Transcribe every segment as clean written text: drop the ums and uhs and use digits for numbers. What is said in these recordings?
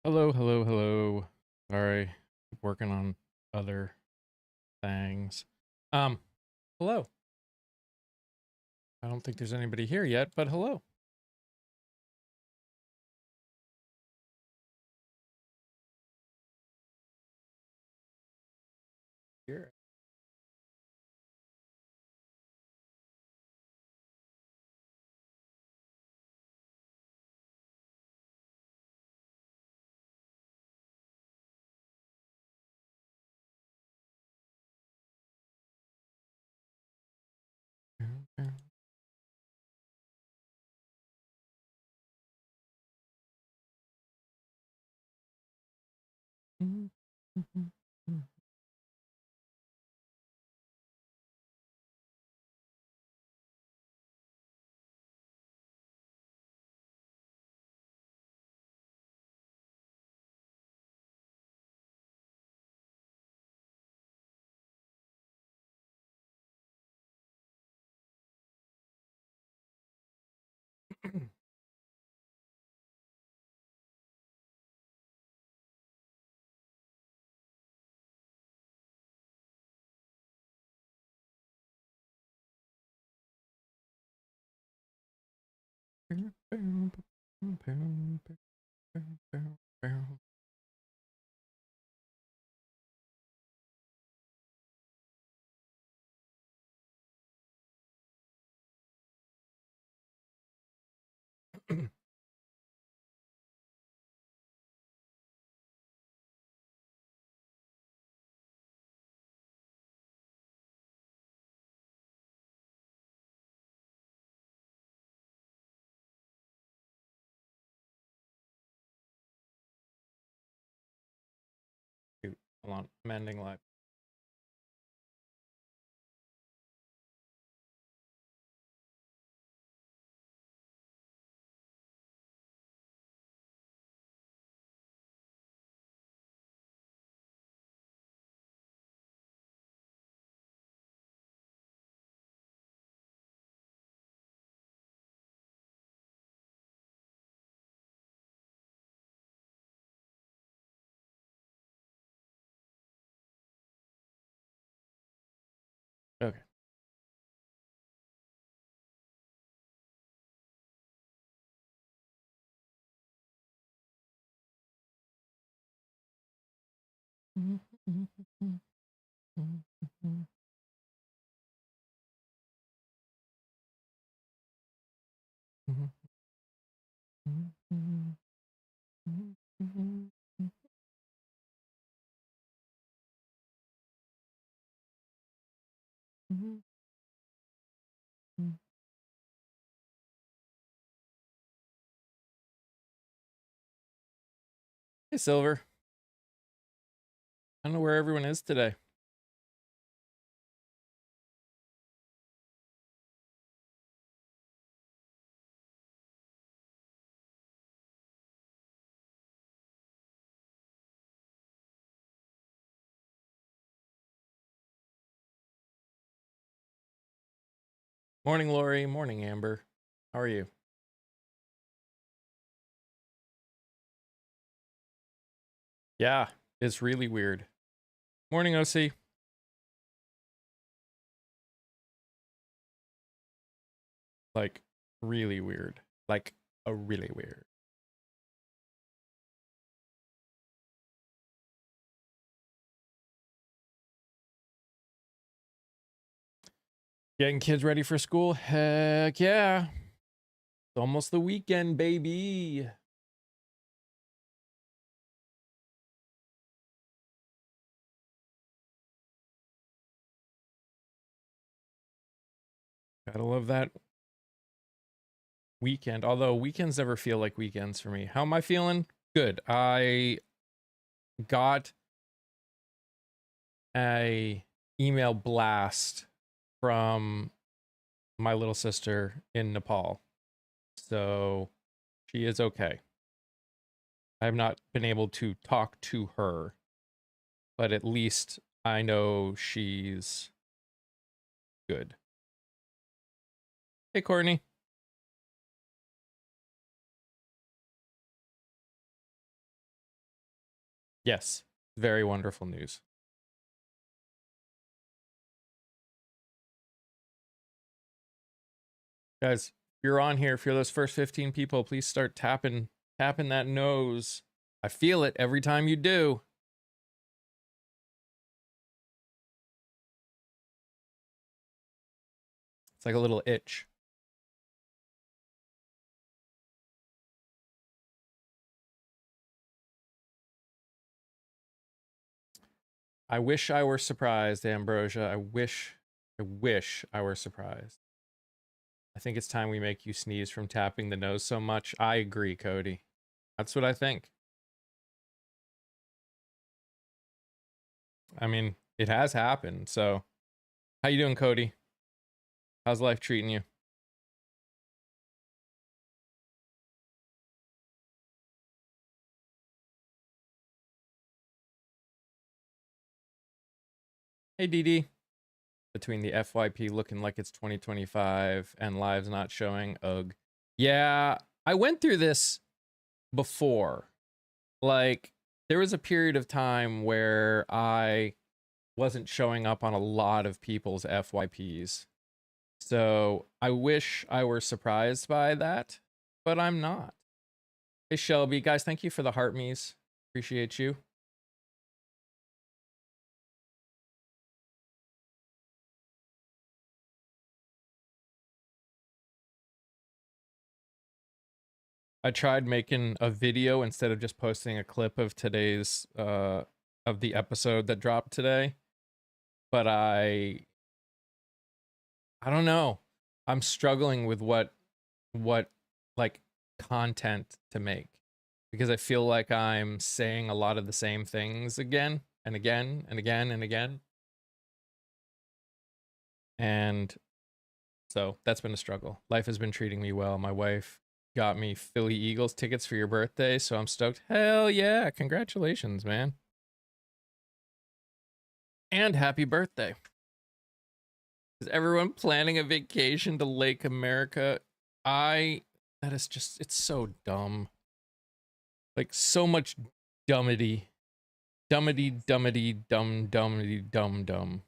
Hello, hello, hello. Sorry, working on other things. Um, hello. I don't think there's anybody here yet, but hello. Here. Shoot, hold on. I'm ending live. Okay. Hey, Silver. I don't know where everyone is today. Morning, Lori. Morning, Amber. How are you? Yeah, it's really weird. Morning, OC. Like, really weird. Like, a really weird. Getting kids ready for school? Heck yeah. It's almost the weekend, baby. Gotta love that weekend. Although weekends never feel like weekends for me. How am I feeling? Good. I got a email blast from my little sister in Nepal. So she is okay. I have not been able to talk to her, but at least I know she's good. Hey, Courtney. Yes, very wonderful news. Guys, if you're on here, if you're those first 15 people, please start tapping that nose. I feel it every time you do. It's like a little itch. I wish I were surprised, Ambrosia. I wish I were surprised. I think it's time we make you sneeze from tapping the nose so much. I agree, Cody. That's what I think. I mean, it has happened. So, how you doing, Cody? How's life treating you? Hey, DD. Between the FYP looking like it's 2025 and lives not showing, ugh. Yeah, I went through this before. Like, there was a period of time where I wasn't showing up on a lot of people's FYPs. So I wish I were surprised by that, but I'm not. Hey, Shelby. Guys, thank you for the heart me's. Appreciate you. I tried making a video instead of just posting a clip of today's of the episode that dropped today. But I don't know. I'm struggling with what like content to make because I feel like I'm saying a lot of the same things again and again and again and again. And so that's been a struggle. Life has been treating me well. My wife got me Philly Eagles tickets for your birthday, so I'm stoked. Hell yeah. Congratulations, man. And happy birthday. Is everyone planning a vacation to Lake America? That is just, it's so dumb. Like, so much dummity. Dummity, dummity, dumb, dummity, dumb, dumb.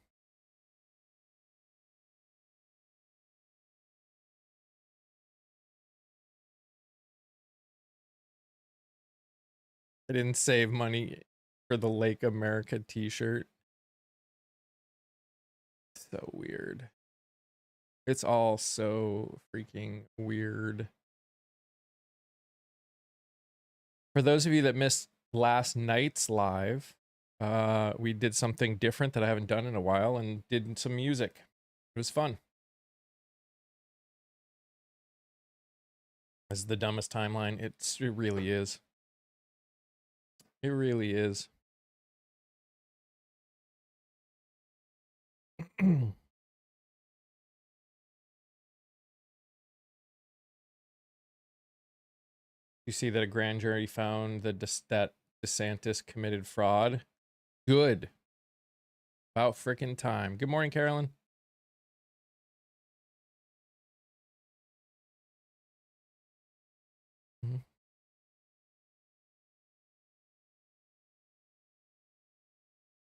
I didn't save money for the Lake America t-shirt. So weird. It's all so freaking weird. For those of you that missed last night's live, we did something different that I haven't done in a while and did some music. It was fun. It's the dumbest timeline. It really is. It really is. You see that a grand jury found that DeSantis committed fraud. Good. About frickin' time. Good morning, Carolyn. Mm-hmm.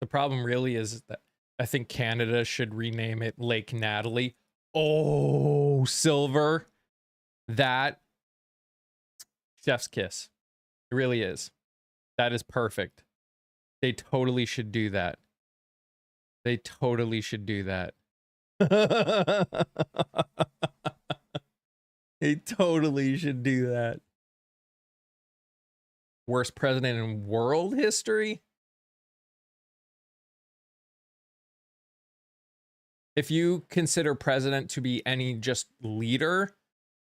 The problem really is that I think Canada should rename it Lake Natalie. Oh, Silver. That chef's kiss. It really is. That is perfect. They totally should do that. They totally should do that. They totally should do that. Worst president in world history? If you consider president to be any just leader,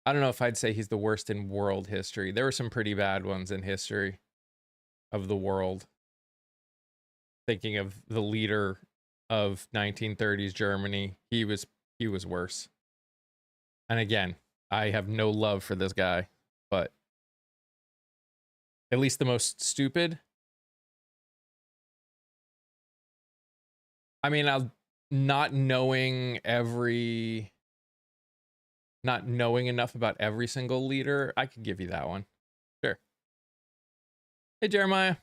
I don't know if I'd say he's the worst in world history. There were some pretty bad ones in history of the world. Thinking of the leader of 1930s Germany, he was worse. And again, I have no love for this guy, but at least the most stupid. I mean, not knowing enough about every single leader, I could give you that one. Sure. Hey, Jeremiah.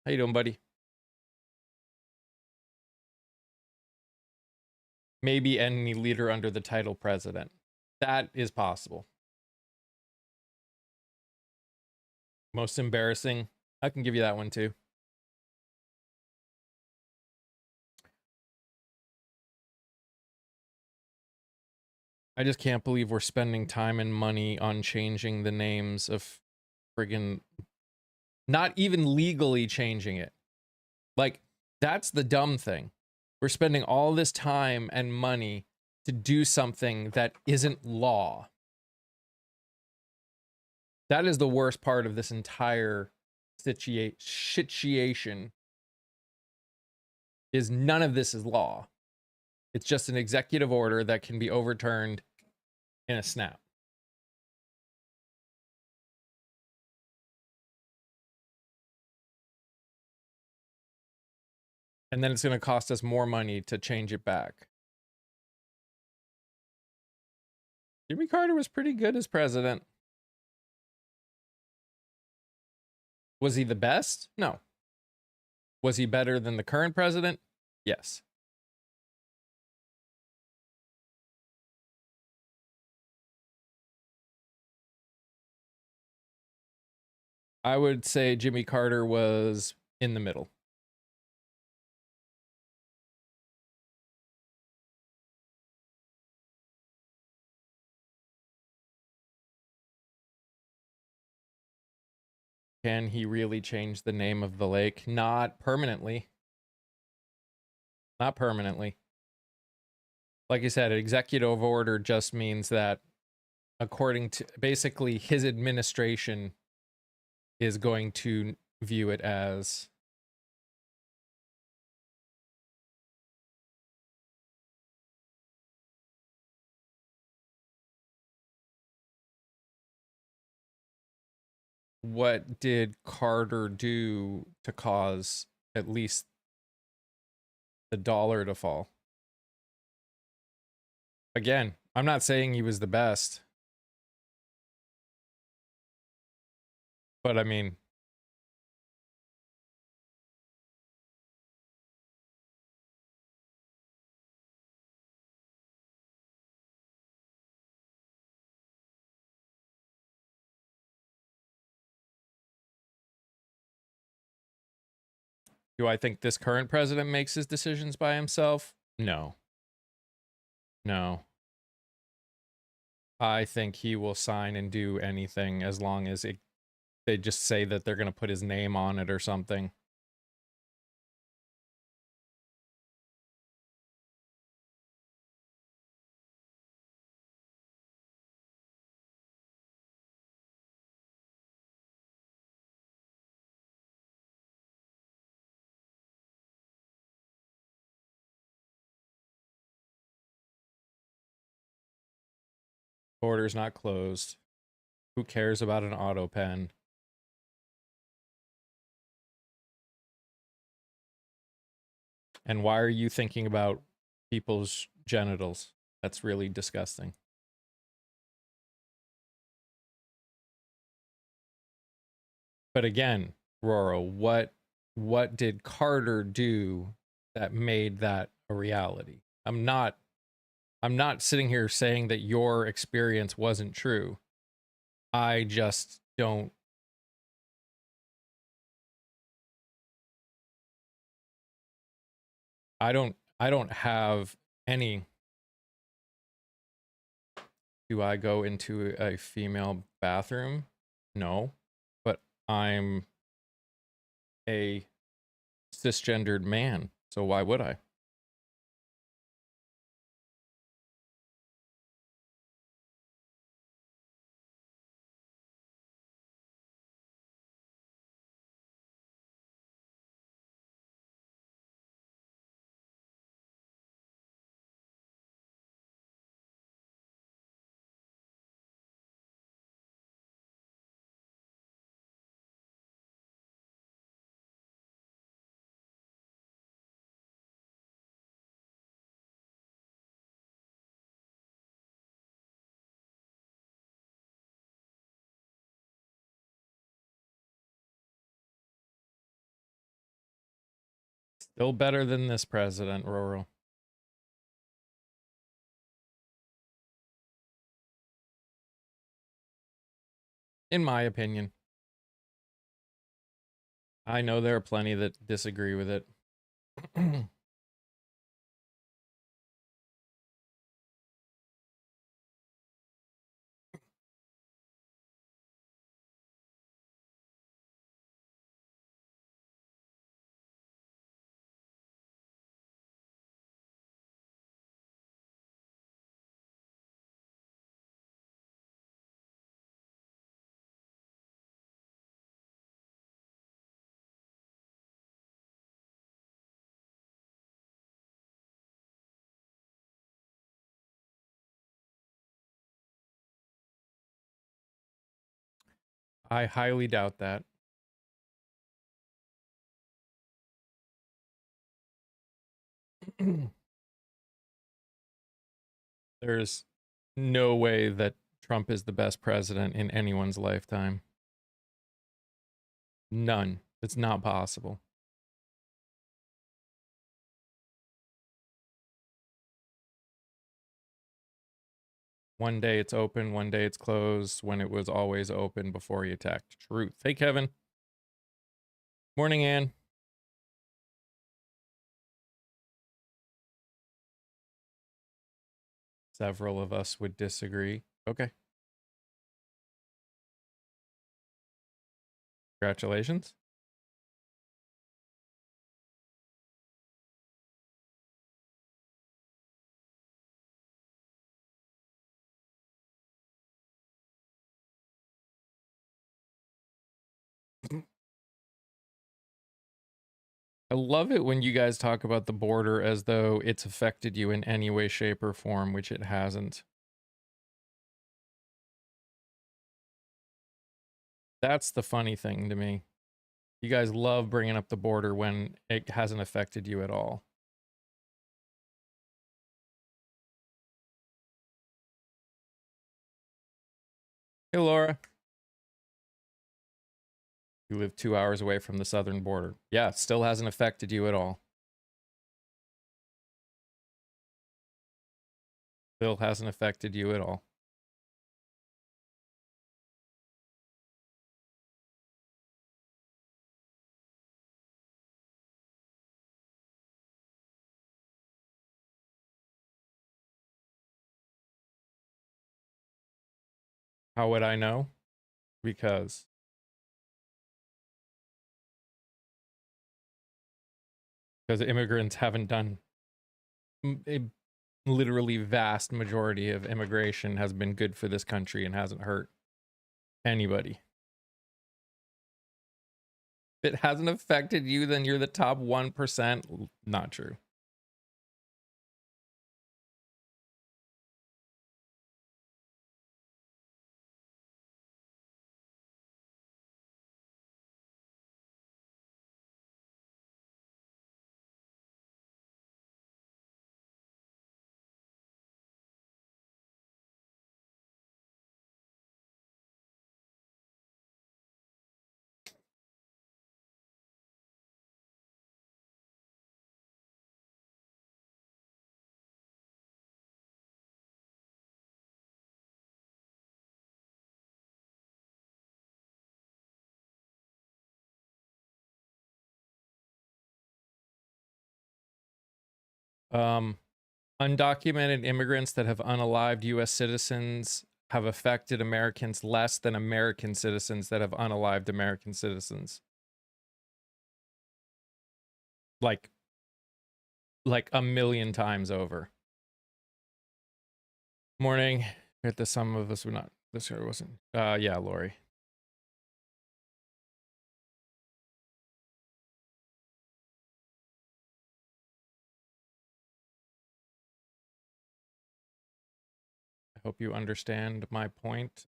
How you doing, buddy? Maybe any leader under the title president. That is possible. Most embarrassing. I can give you that one too. I just can't believe we're spending time and money on changing the names of friggin' not even legally changing it. Like, that's the dumb thing. We're spending all this time and money to do something that isn't law. That is the worst part of this entire situation. Is none of this is law. It's just an executive order that can be overturned in a snap. And then it's going to cost us more money to change it back. Jimmy Carter was pretty good as president. Was he the best? No. Was he better than the current president? Yes. I would say Jimmy Carter was in the middle. Can he really change the name of the lake? Not permanently. Not permanently. Like I said, an executive order just means that according to basically his administration is going to view it as what did Carter do to cause at least the dollar to fall? Again, I'm not saying he was the best. But I mean, do I think this current president makes his decisions by himself? No. No. I think he will sign and do anything as long as they just say that they're going to put his name on it or something. Border's not closed. Who cares about an auto pen? And why are you thinking about people's genitals? That's really disgusting. But again, Roro, what did Carter do that made that a reality? I'm not sitting here saying that your experience wasn't true. I just don't I don't have any. Do I go into a female bathroom? No. But I'm a cisgendered man, so why would I? Still better than this president, Roro. In my opinion. I know there are plenty that disagree with it. I highly doubt that. There's no way that Trump is the best president in anyone's lifetime. None. It's not possible. One day it's open, one day it's closed, when it was always open before he attacked. Truth. Hey, Kevin. Morning, Ann. Several of us would disagree. Okay. Congratulations. I love it when you guys talk about the border as though it's affected you in any way, shape, or form, which it hasn't. That's the funny thing to me. You guys love bringing up the border when it hasn't affected you at all. Hey, Laura. You live 2 hours away from the southern border. Yeah, it still hasn't affected you at all. Still hasn't affected you at all. How would I know? Because immigrants haven't done a literally vast majority of immigration has been good for this country and hasn't hurt anybody. If it hasn't affected you, then you're the top 1%. Not true. Undocumented immigrants that have unalived U.S. citizens have affected Americans less than American citizens that have unalived American citizens. Like a million times over. Morning. At the some of us were not. This year wasn't. Yeah, Lori. I hope you understand my point.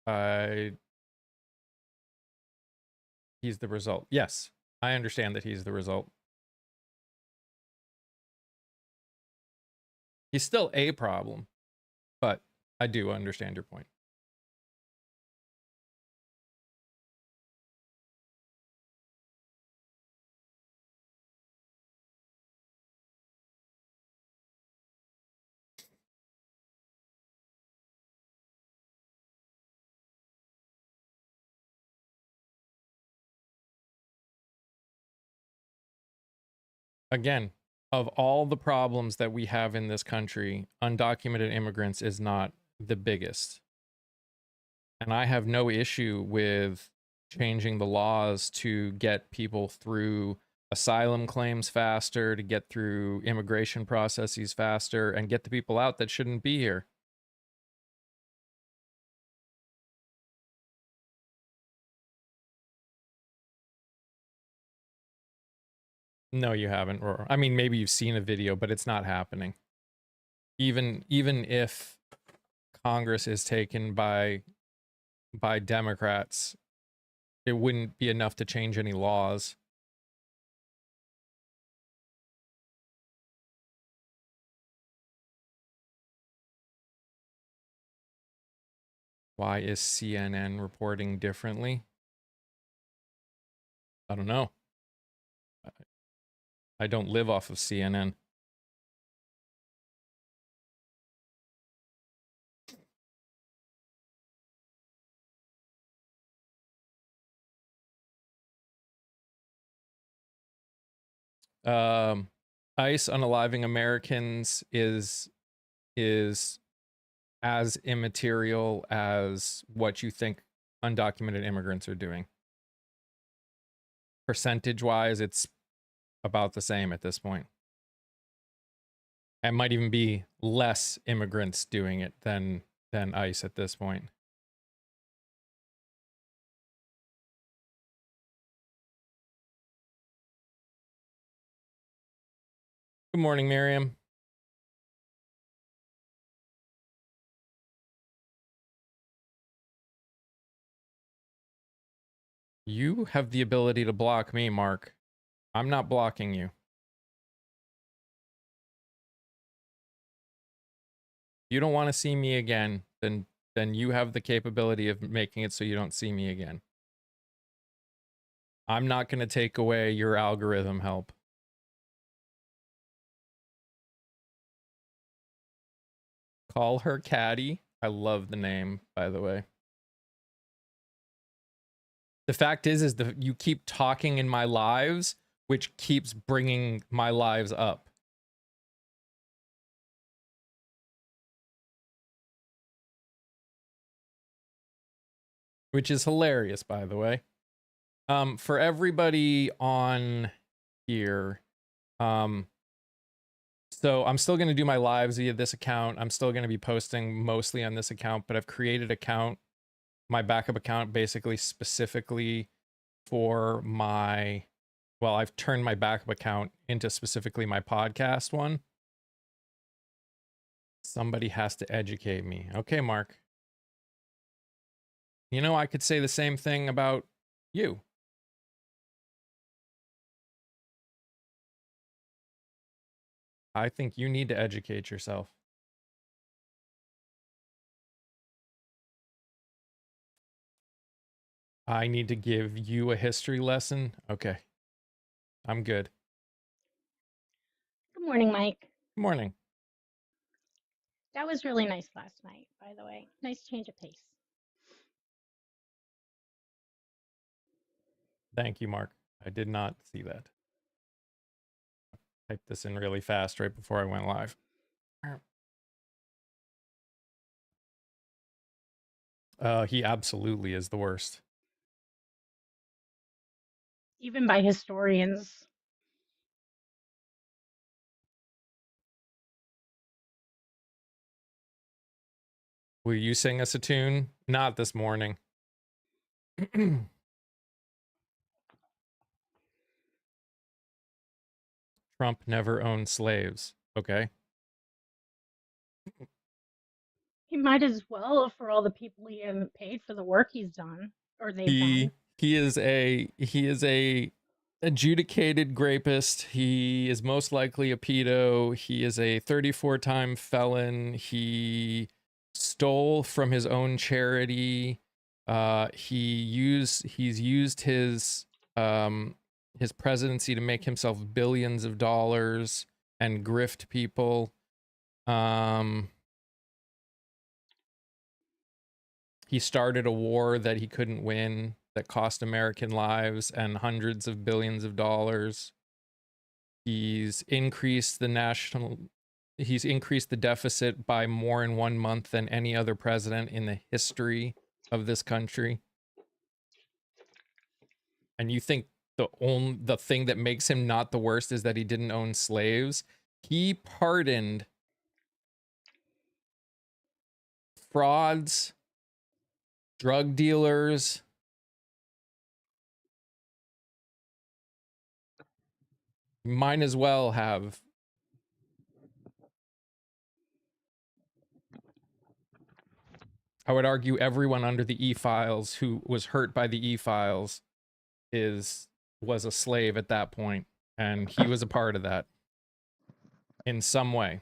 He's the result. Yes, I understand that he's the result. He's still a problem, but I do understand your point. again, of all the problems that we have in this country, undocumented immigrants is not the biggest. And I have no issue with changing the laws to get people through asylum claims faster, to get through immigration processes faster, and get the people out that shouldn't be here. No, you haven't. Or I mean, maybe you've seen a video, but it's not happening. Even if Congress is taken by Democrats, it wouldn't be enough to change any laws. Why is CNN reporting differently? I don't know. I don't live off of CNN. ICE unaliving Americans is as immaterial as what you think undocumented immigrants are doing. Percentage-wise, it's about the same at this point. It might even be less immigrants doing it than ICE at this point. Good morning, Miriam. You have the ability to block me, Mark. I'm not blocking you. You don't want to see me again, then you have the capability of making it so you don't see me again. I'm not going to take away your algorithm help. Call her Caddy. I love the name, by the way. The fact is that you keep talking in my lives, which keeps bringing my lives up. Which is hilarious, by the way. For everybody on here, so I'm still going to do my lives via this account. I'm still going to be posting mostly on this account, but I've created my backup account basically specifically for I've turned my backup account into specifically my podcast one. Somebody has to educate me. Okay, Mark. You know, I could say the same thing about you. I think you need to educate yourself. I need to give you a history lesson? Okay. I'm good. Good morning, Mike. Good morning. That was really nice last night, by the way. Nice change of pace. Thank you, Mark. I did not see that. Typed this in really fast right before I went live. He absolutely is the worst. Even by historians. Will you sing us a tune? Not this morning. Trump never owned slaves. Okay. He might as well for all the people he hasn't paid for the work he's done or they've done. He is a adjudicated grapist. He is most likely a pedo. He is a 34-time felon. He stole from his own charity. He's used his presidency to make himself billions of dollars and grift people. He started a war that he couldn't win that cost American lives and hundreds of billions of dollars. He's increased the deficit by more in 1 month than any other president in the history of this country. And you think the thing that makes him not the worst is that he didn't own slaves? He pardoned frauds, drug dealers, might as well have. I would argue everyone under the E-Files who was hurt by the E-Files was a slave at that point, and he was a part of that in some way.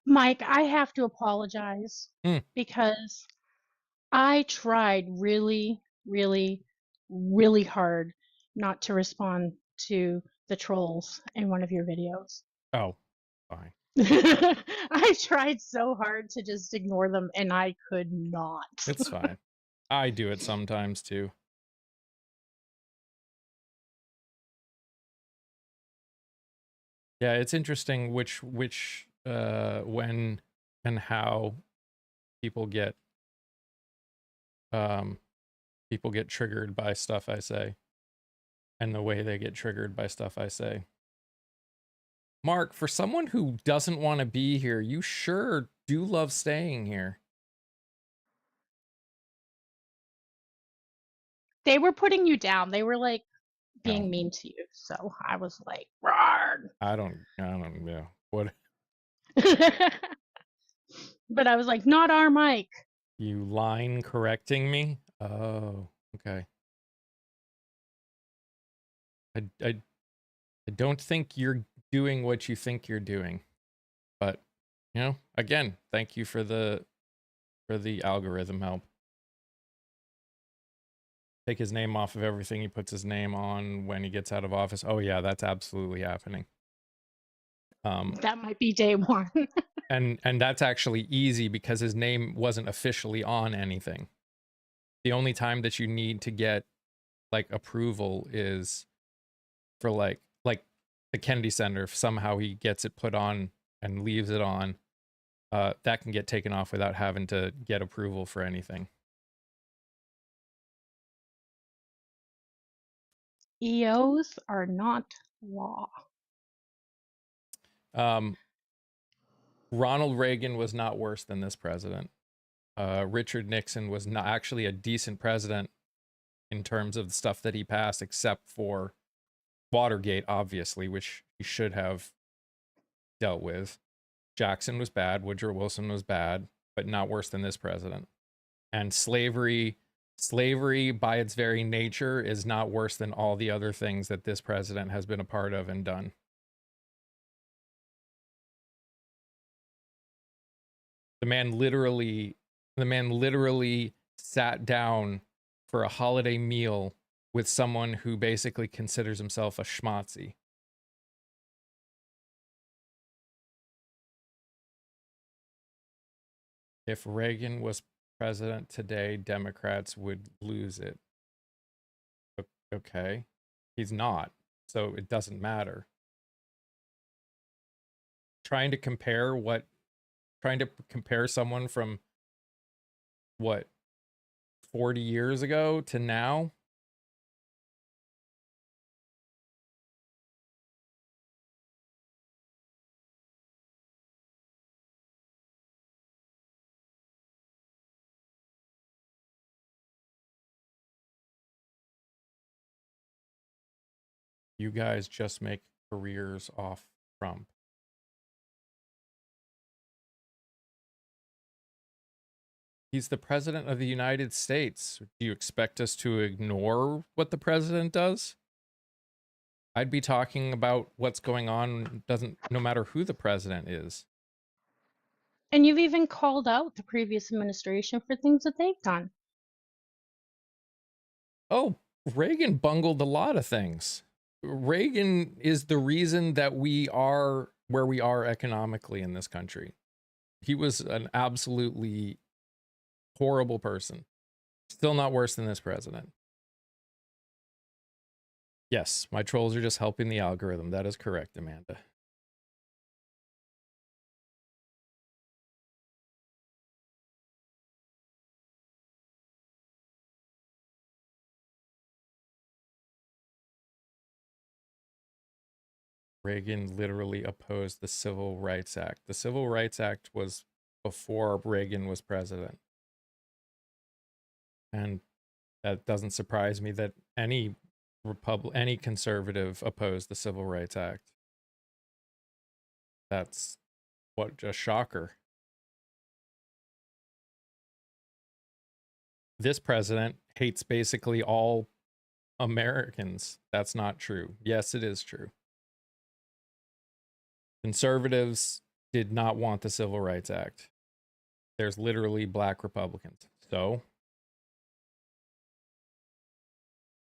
Mike, I have to apologize Mm. because I tried really, really, really hard not to respond to the trolls in one of your videos. Oh, fine. I tried so hard to just ignore them and I could not. It's fine. I do it sometimes too. Yeah, it's interesting which when and how people get triggered by stuff I say, and the way they get triggered by stuff I say. Mark, for someone who doesn't want to be here, you sure do love staying here. They were putting you down. They were like being No, mean to you. So I was like, "Rawr." I don't know. What, But I was like, not our Mike. you line correcting me? Oh, okay. I don't think you're doing what you think you're doing. But, you know, again, thank you for the algorithm help. Take his name off of everything he puts his name on when he gets out of office. Oh yeah, that's absolutely happening. That might be day one. and that's actually easy because his name wasn't officially on anything. The only time that you need to get like approval is for like the Kennedy Center. If somehow he gets it put on and leaves it on, that can get taken off without having to get approval for anything. EOs are not law. Ronald Reagan was not worse than this president. Richard Nixon was not actually a decent president in terms of the stuff that he passed, except for Watergate, obviously, which he should have dealt with. Jackson was bad. Woodrow Wilson was bad, but not worse than this president. And slavery by its very nature is not worse than all the other things that this president has been a part of and done. The man literally sat down for a holiday meal with someone who basically considers himself a schmatzi. If Reagan was president today, Democrats would lose it. Okay. He's not, so it doesn't matter. Trying to compare someone from what, 40 years ago to now? You guys just make careers off Trump. He's the president of the United States. Do you expect us to ignore what the president does? I'd be talking about what's going on no matter who the president is. And you've even called out the previous administration for things that they've done. Oh, Reagan bungled a lot of things. Reagan is the reason that we are where we are economically in this country. He was an absolutely horrible person. Still not worse than this president. Yes, my trolls are just helping the algorithm. That is correct, Amanda. Reagan literally opposed the Civil Rights Act. The Civil Rights Act was before Reagan was president. And that doesn't surprise me that any any conservative opposed the Civil Rights Act. That's what a shocker. This president hates basically all Americans. That's not true. Yes, it is true. Conservatives did not want the Civil Rights Act. There's literally black Republicans. So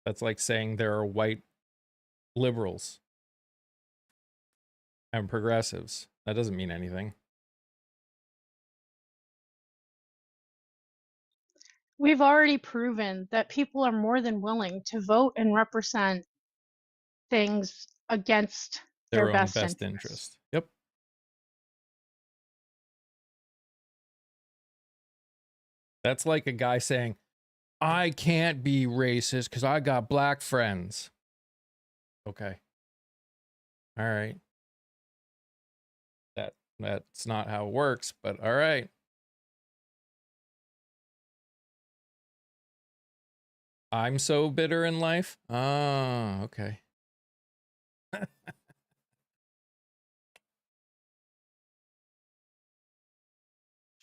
that's like saying there are white liberals and progressives. That doesn't mean anything. We've already proven that people are more than willing to vote and represent things against their Their own best best interest. interest. Yep. That's like a guy saying, I can't be racist because I got black friends. Okay. All right. That's not how it works, but all right. I'm so bitter in life. Oh, okay.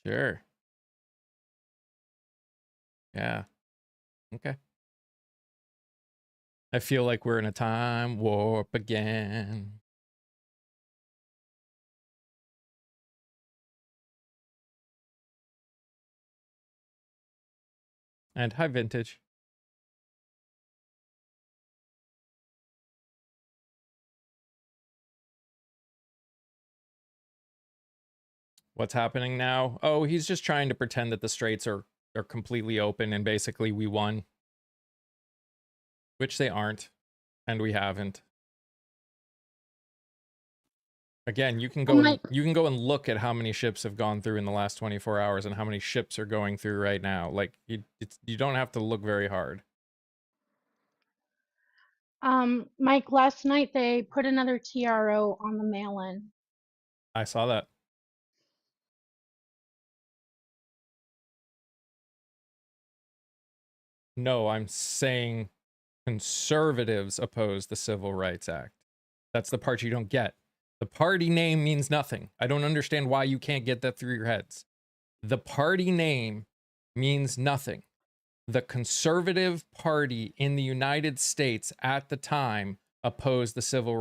Sure. Yeah. Okay. I feel like we're in a time warp again. And hi, Vintage. What's happening now? Oh, he's just trying to pretend that the straits are completely open and basically we won. Which they aren't. And we haven't. Again, you can go and look at how many ships have gone through in the last 24 hours and how many ships are going through right now. Like you don't have to look very hard. Mike, last night they put another TRO on the mail-in. I saw that. No, I'm saying conservatives oppose the Civil Rights Act. That's the part you don't get. The party name means nothing. I don't understand why you can't get that through your heads. The party name means nothing. The Conservative Party in the United States at the time opposed the Civil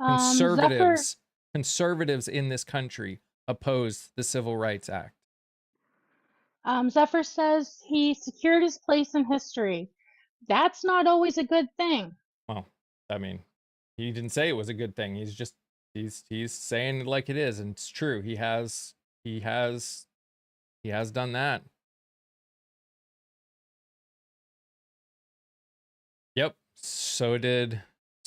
Conservatives conservatives in this country opposed the Civil Rights Act. Zephyr says he secured his place in history. That's not always a good thing. Well, I mean, he didn't say it was a good thing. He's just he's saying it like it is, and it's true. He has done that. Yep. So did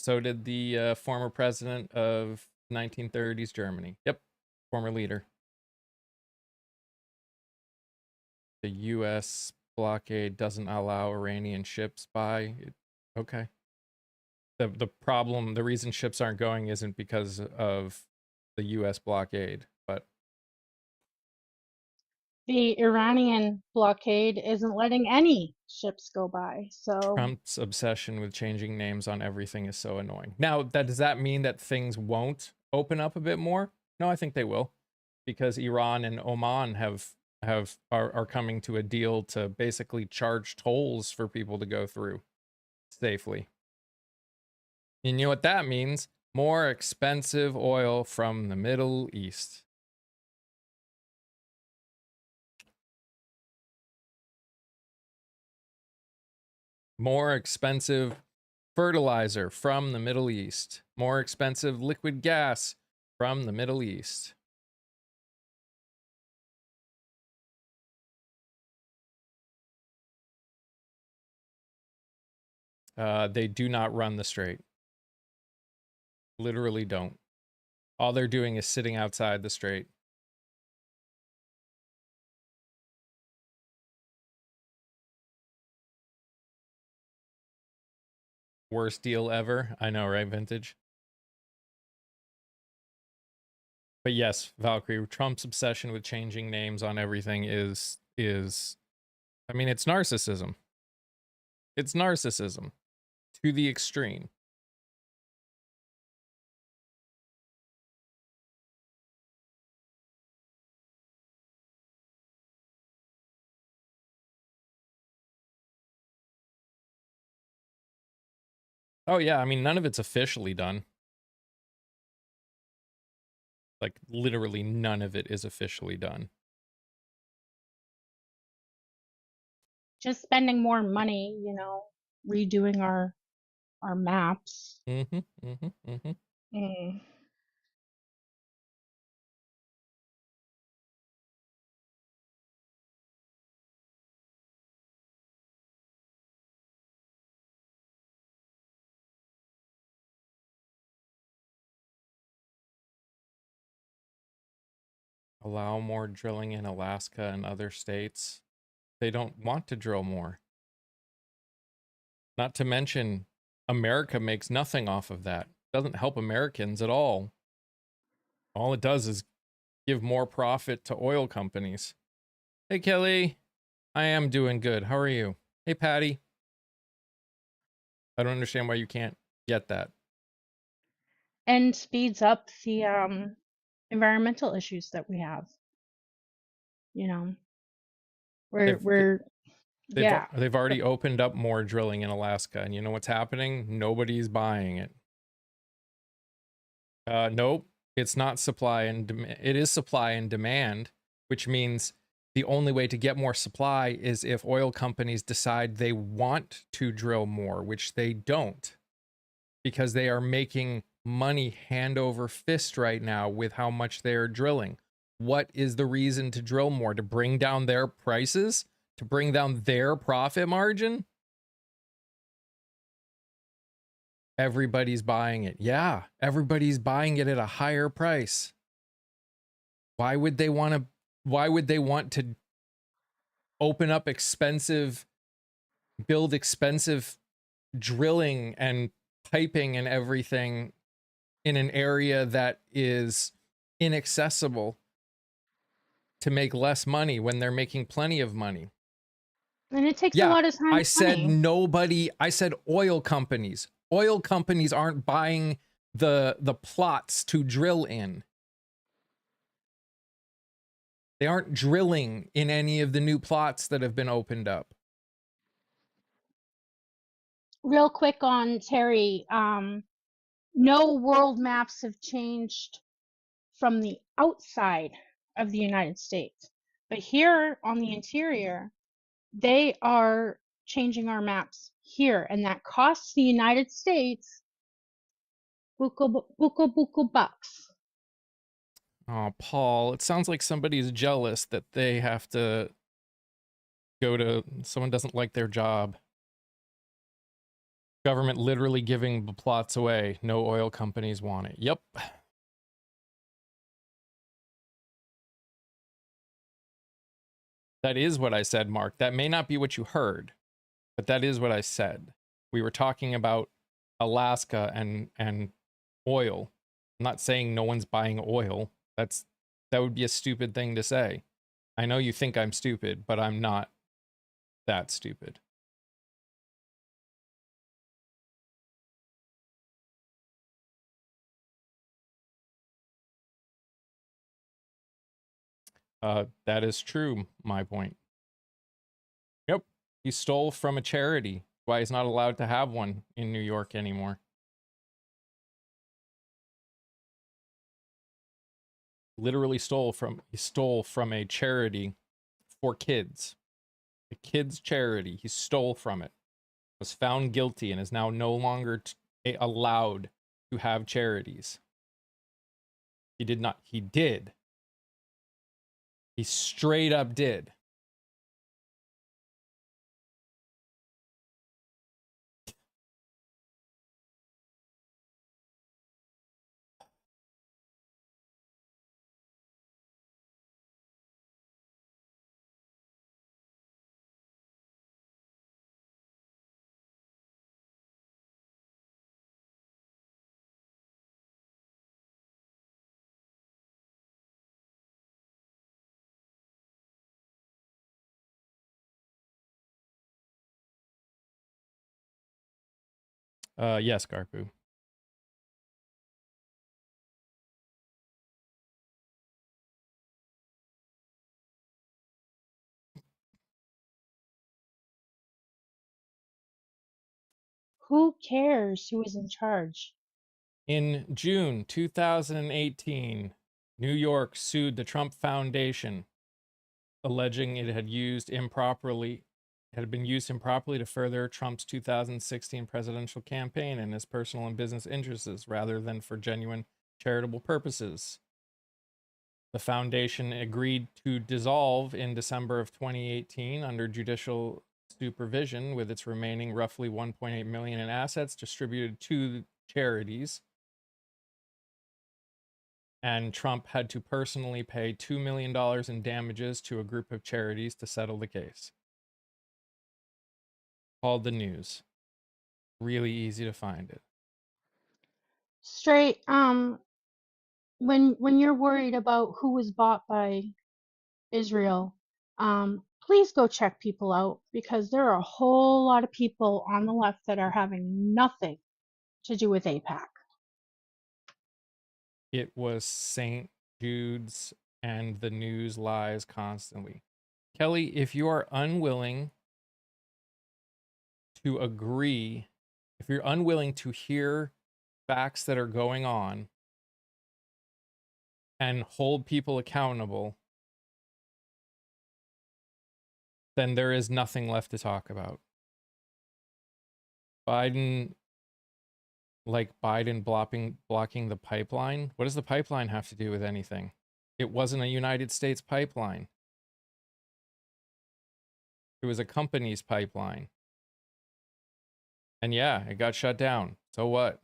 the former president of 1930s Germany. Yep. Former leader. The U.S. blockade doesn't allow Iranian ships by. Okay. The problem, the reason ships aren't going isn't because of the U.S. blockade, but the Iranian blockade isn't letting any ships go by. So Trump's obsession with changing names on everything is so annoying. Now, does that mean that things won't open up a bit more? No, I think they will, because Iran and Oman are coming to a deal to basically charge tolls for people to go through safely. And you know what that means? More expensive oil from the Middle East. More expensive fertilizer from the Middle East. More expensive liquid gas from the Middle East. They do not run the Strait. Literally don't. All they're doing is sitting outside the Strait. Worst deal ever. I know, right, Vintage? But yes, Valkyrie, Trump's obsession with changing names on everything is I mean, it's narcissism. It's narcissism to the extreme. Oh yeah, I mean, none of it's officially done. Like, literally none of it is officially done. Just spending more money, you know, redoing our maps. Mm. Allow more drilling in Alaska and other states. They don't want to drill more. Not to mention, America makes nothing off of that. Doesn't help Americans at all. All it does is give more profit to oil companies. Hey, Kelly. I am doing good. How are you? Hey, Patty. I don't understand why you can't get that. And speeds up the environmental issues that we have. You know, They've already opened up more drilling in Alaska, and you know what's happening? Nobody's buying it. Nope, it's not supply and demand. It is supply and demand, which means the only way to get more supply is if oil companies decide they want to drill more, which they don't, because they are making money hand over fist right now with how much they're drilling. What is the reason to drill more? To bring down their prices? To bring down their profit margin? Everybody's buying it. Yeah, everybody's buying it at a higher price. Why would they want to open up build expensive drilling and piping and everything in an area that is inaccessible to make less money when they're making plenty of money? And it takes a lot of time. I said oil companies. Oil companies aren't buying the plots to drill in. They aren't drilling in any of the new plots that have been opened up. Real quick on Terry, no world maps have changed from the outside of the United States. But here on the interior, they are changing our maps here, and that costs the United States buku bucks. Oh, Paul, it sounds like somebody's jealous that they have to someone doesn't like their job. Government literally giving the plots away. No oil companies want it. Yep. That is what I said, Mark. That may not be what you heard, but that is what I said. We were talking about Alaska and oil. I'm not saying no one's buying oil. That would be a stupid thing to say. I know you think I'm stupid, but I'm not that stupid. That is true, my point. Yep. He stole from a charity. Why he's not allowed to have one in New York anymore. Literally stole from a charity for kids. A kids charity. He stole from it. was found guilty and is now no longer allowed to have charities. He did not. He did. He straight up did. Yes, Garpu. Who cares who is in charge? In June 2018, New York sued the Trump Foundation, alleging it had been used improperly to further Trump's 2016 presidential campaign and his personal and business interests rather than for genuine charitable purposes. The foundation agreed to dissolve in December of 2018 under judicial supervision, with its remaining roughly 1.8 million in assets distributed to charities. And Trump had to personally pay $2 million in damages to a group of charities to settle the case. Called the news. Really easy to find it. Strait, when you're worried about who was bought by Israel, please go check people out, because there are a whole lot of people on the left that are having nothing to do with AIPAC. It was St. Jude's, and the news lies constantly. Kelly, if you are unwilling to agree, if you're unwilling to hear facts that are going on and hold people accountable, then there is nothing left to talk about. Biden blocking the pipeline. What does the pipeline have to do with anything? It wasn't a United States pipeline. It was a company's pipeline. And yeah, it got shut down. So what?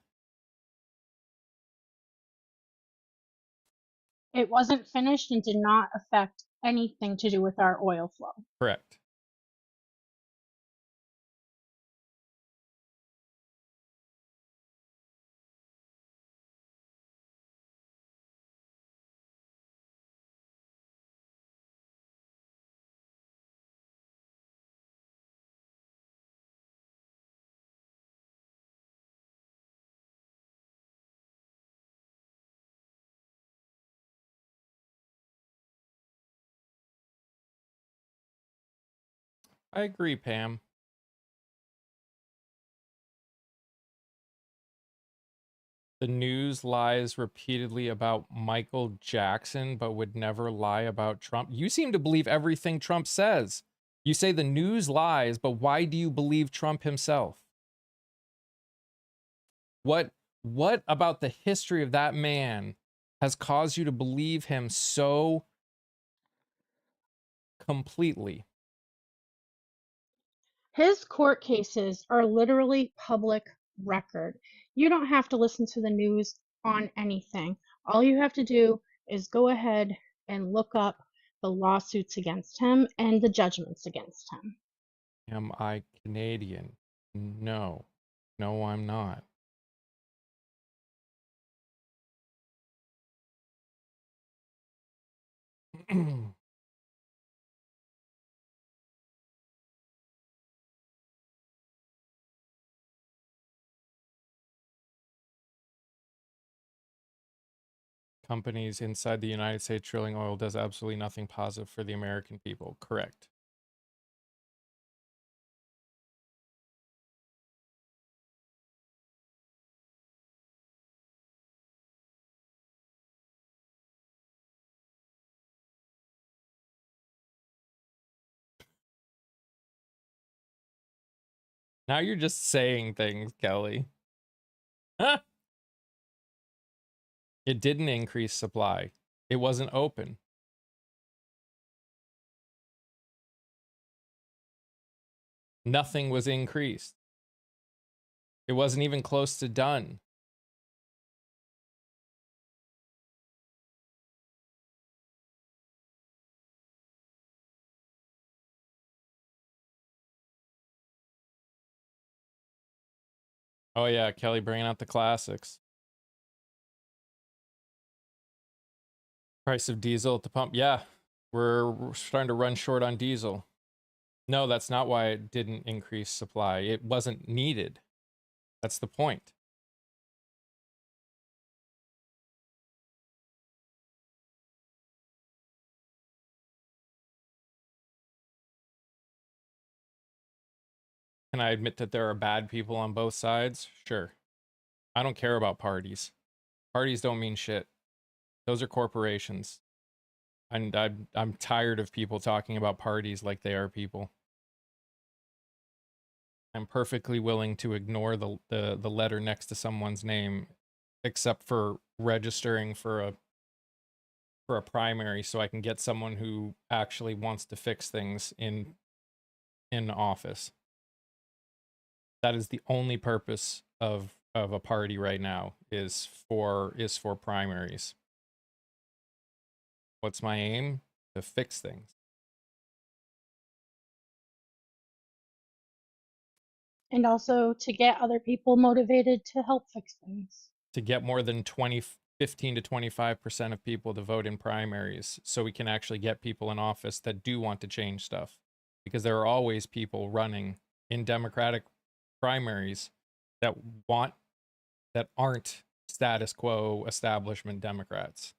It wasn't finished and did not affect anything to do with our oil flow. Correct. I agree, Pam. The news lies repeatedly about Michael Jackson, but would never lie about Trump. You seem to believe everything Trump says. You say the news lies, but why do you believe Trump himself? What about the history of that man has caused you to believe him so completely? His court cases are literally public record. You don't have to listen to the news on anything. All you have to do is go ahead and look up the lawsuits against him and the judgments against him. Am I Canadian? No. No, I'm not. Companies inside the United States drilling oil does absolutely nothing positive for the American people. Correct. Now you're just saying things, Kelly. Huh? It didn't increase supply. It wasn't open. Nothing was increased. It wasn't even close to done. Oh yeah, Kelly bringing out the classics. Price of diesel at the pump. Yeah, we're starting to run short on diesel. No, that's not why it didn't increase supply. It wasn't needed. That's the point. Can I admit that there are bad people on both sides? Sure. I don't care about parties. Parties don't mean shit. Those are corporations. And I'm tired of people talking about parties like they are people. I'm perfectly willing to ignore the letter next to someone's name, except for registering for a primary, so I can get someone who actually wants to fix things in office. That is the only purpose of a party right now, is for primaries. What's my aim? To fix things. And also to get other people motivated to help fix things. To get more than 15 to 25% of people to vote in primaries, so we can actually get people in office that do want to change stuff. Because there are always people running in Democratic primaries that aren't status quo establishment Democrats.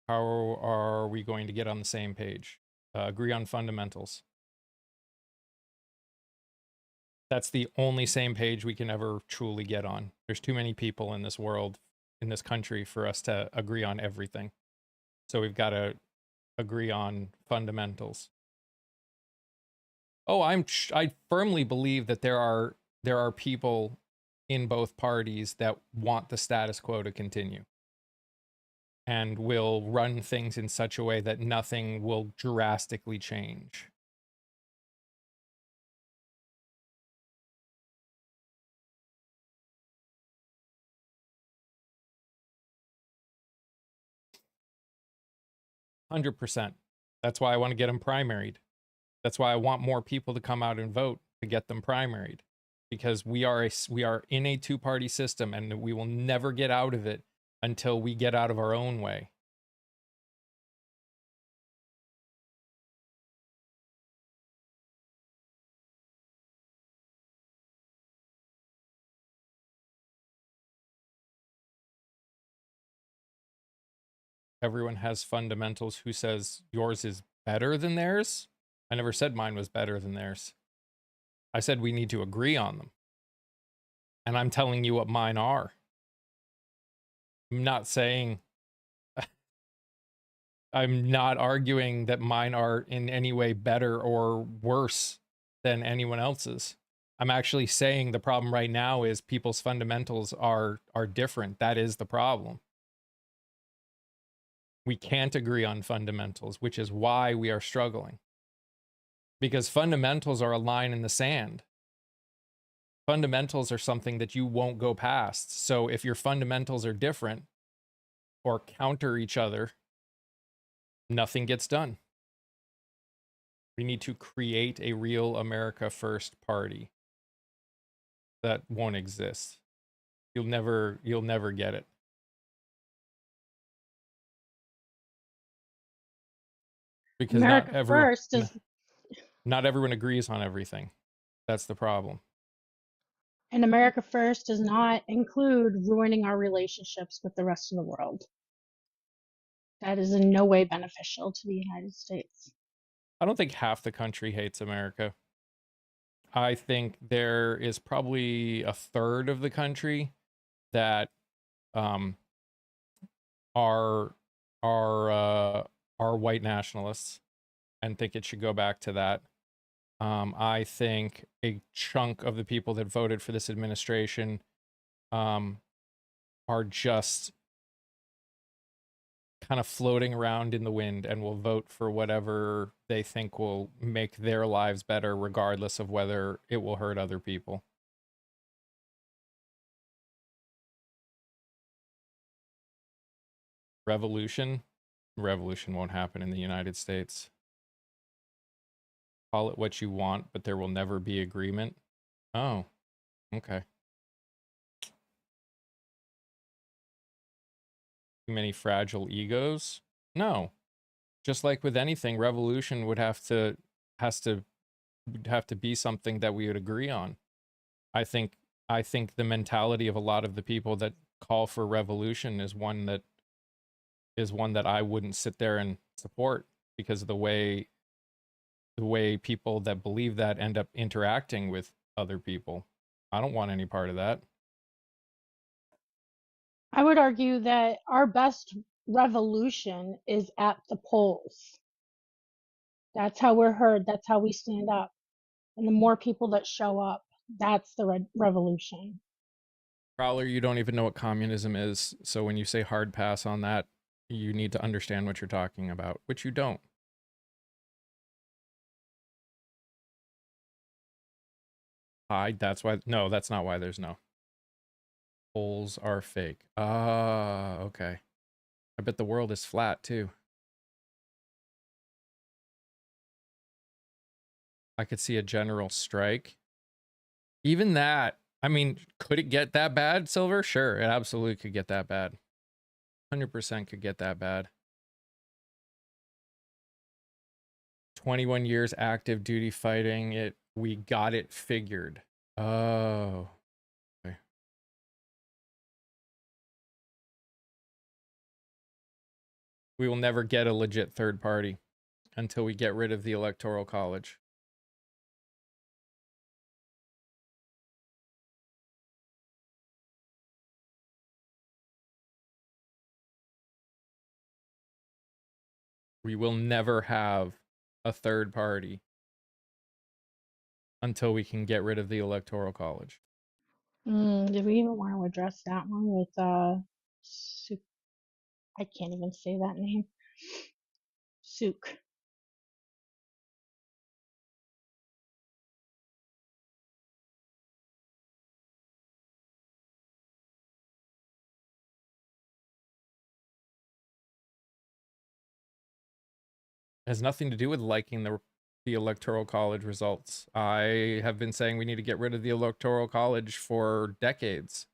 How are we going to get on the same page? Agree on fundamentals. That's the only same page we can ever truly get on. There's too many people in this world, in this country, for us to agree on everything. So we've got to agree on fundamentals. Oh, I firmly believe that there are people in both parties that want the status quo to continue, and will run things in such a way that nothing will drastically change. %. That's why I want to get them primaried. That's why I want more people to come out and vote to get them primaried, because we are in a two-party system, and we will never get out of it until we get out of our own way. Everyone has fundamentals. Who says yours is better than theirs? I never said mine was better than theirs. I said we need to agree on them. And I'm telling you what mine are. I'm not saying, I'm not arguing that mine are in any way better or worse than anyone else's. I'm actually saying the problem right now is people's fundamentals are different. That is the problem. We can't agree on fundamentals, which is why we are struggling. Because fundamentals are a line in the sand. Fundamentals are something that you won't go past. So if your fundamentals are different or counter each other, nothing gets done. We need to create a real America First party. That won't exist. You'll never get it. Because America First is, not everyone agrees on everything. That's the problem. and America First does not include ruining our relationships with the rest of the world. That is in no way beneficial to the United States. I don't think half the country hates America. I think there is probably a third of the country that are white nationalists and think it should go back to that. I think a chunk of the people that voted for this administration are just kind of floating around in the wind and will vote for whatever they think will make their lives better, regardless of whether it will hurt other people. Revolution? Revolution won't happen in the United States. Call it what you want, but there will never be agreement. Oh, okay. Too many fragile egos? No. Just like with anything, revolution would have to be something that we would agree on. I think the mentality of a lot of the people that call for revolution is one that I wouldn't sit there and support, because of the way people that believe that end up interacting with other people. I don't want any part of that. I would argue that our best revolution is at the polls. That's how we're heard. That's how we stand up. And the more people that show up, that's the revolution. Prowler, you don't even know what communism is, so when you say hard pass on that, you need to understand what you're talking about, which you don't. That's why. No, that's not why there's no. Polls are fake. Ah, okay. I bet the world is flat too. I could see a general strike. Even that, I mean, could it get that bad, Silver? Sure, it absolutely could get that bad. 100% could get that bad. 21 years active duty fighting it. We got it figured. Oh. Okay. We will never get a legit third party until we get rid of the Electoral College. We will never have a third party until we can get rid of the Electoral College. Did we even want to address that one with I can't even say that name. Sook. It has nothing to do with liking the Electoral College results. I have been saying we need to get rid of the Electoral College for decades.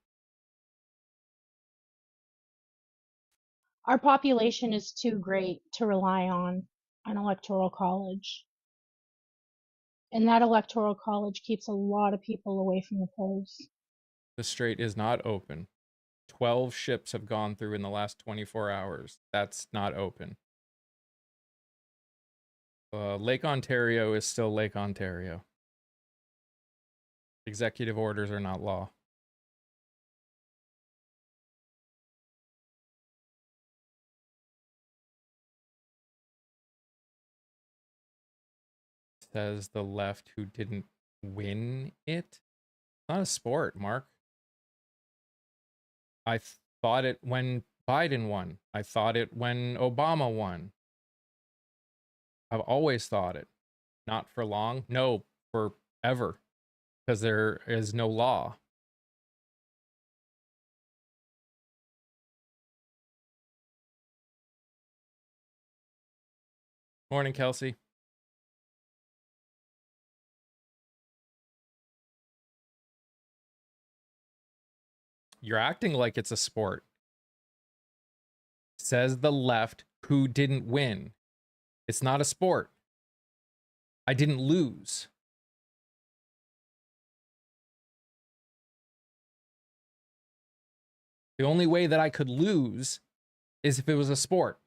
Our population is too great to rely on an electoral college. And that electoral college keeps a lot of people away from the polls. The Strait is not open. 12 ships have gone through in the last 24 hours. That's not open. Lake Ontario is still Lake Ontario. Executive orders are not law. Says the left who didn't win it. It's not a sport, Mark. I thought it when Biden won. I thought it when Obama won. I've always thought it. Not for long. No, forever. Because there is no law. Morning, Kelsey. You're acting like it's a sport. Says the left who didn't win. It's not a sport. I didn't lose. The only way that I could lose is if it was a sport.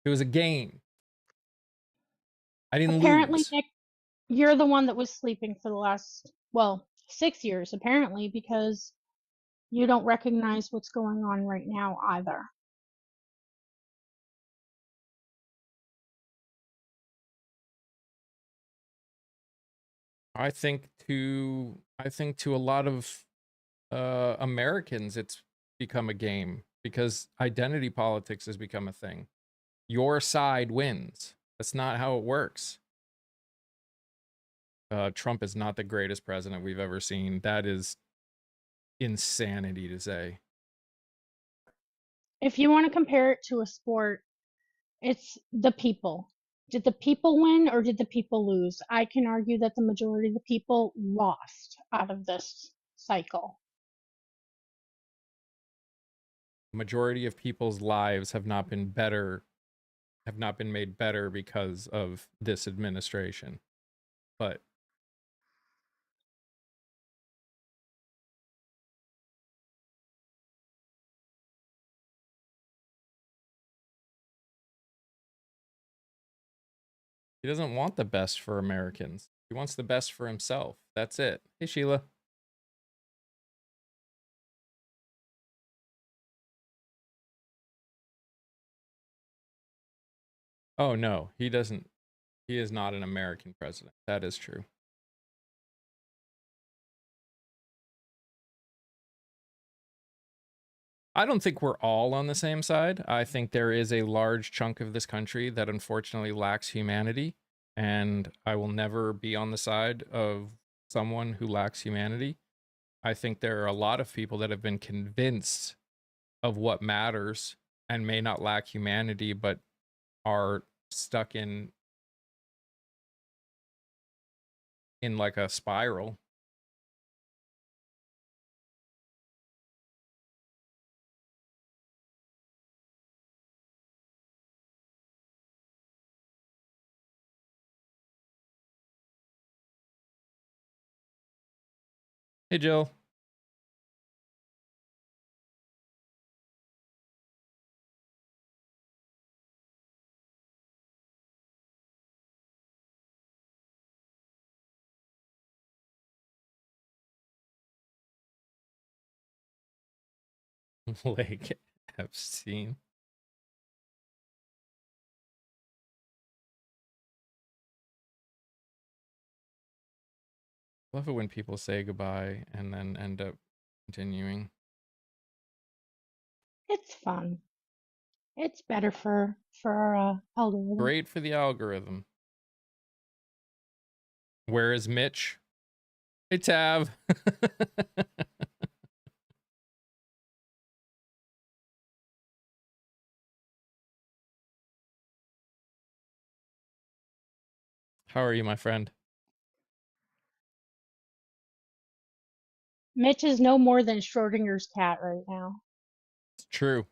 If it was a game. I didn't Apparently, lose. Nick, you're the one that was sleeping for the last, 6 years, apparently, because you don't recognize what's going on right now either. I think to a lot of Americans, it's become a game because identity politics has become a thing. Your side wins. That's not how it works. Trump is not the greatest president we've ever seen. That is insanity to say. If you want to compare it to a sport, it's the people. Did the people win or did the people lose? I can argue that the majority of the people lost out of this cycle. Majority of people's lives have not been better, have not been made better because of this administration. But he doesn't want the best for Americans. He wants the best for himself. That's it. Hey, Sheila. Oh, no, he doesn't. He is not an American president. That is true. I don't think we're all on the same side. I think there is a large chunk of this country that unfortunately lacks humanity, and I will never be on the side of someone who lacks humanity. I think there are a lot of people that have been convinced of what matters and may not lack humanity, but are stuck in like a spiral. Hey, Jill. Lake Epstein. Love it when people say goodbye and then end up continuing. It's fun. It's better for our algorithm. Great for the algorithm. Where is Mitch? Hey, Tav. How are you, my friend? Mitch is no more than Schrodinger's cat right now. It's true.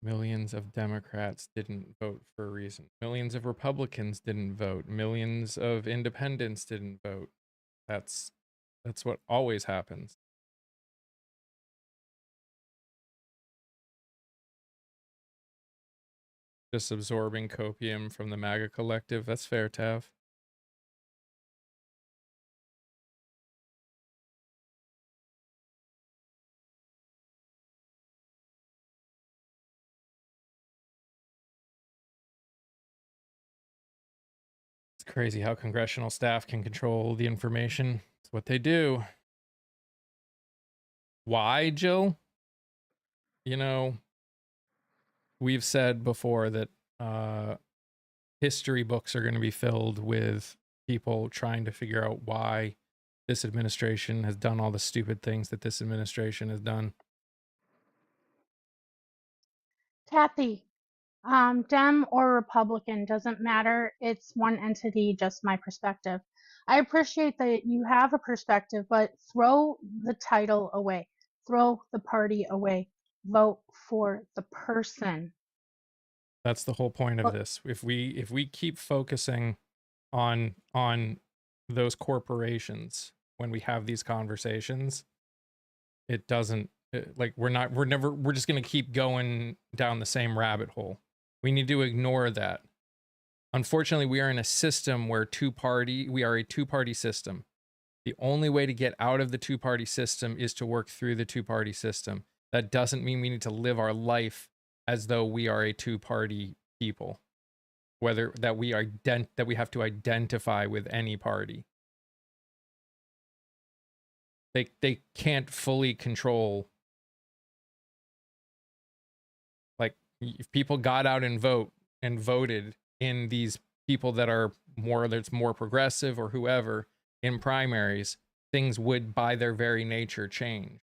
Millions of Democrats didn't vote for a reason. Millions of Republicans didn't vote. Millions of independents didn't vote. That's what always happens. Just absorbing copium from the MAGA collective. That's fair, Tav. It's crazy how congressional staff can control the information. It's what they do. Why, Jill? You know, we've said before that history books are going to be filled with people trying to figure out why this administration has done all the stupid things that this administration has done. Kathy, Dem or Republican doesn't matter. It's one entity, just my perspective. I appreciate that you have a perspective, but throw the title away. Throw the party away. Vote for the person. That's the whole point of this. If we keep focusing on those corporations when we have these conversations, it doesn't like we're just going to keep going down the same rabbit hole. We need to ignore that. Unfortunately, we are in a system where we are a two-party system. The only way to get out of the two-party system is to work through the two-party system. That doesn't mean we need to live our life as though we are a two-party people. whether that we have to identify with any party. They can't fully control. Like, if people got out and voted in these people that are that's more progressive or whoever in primaries, things would by their very nature change.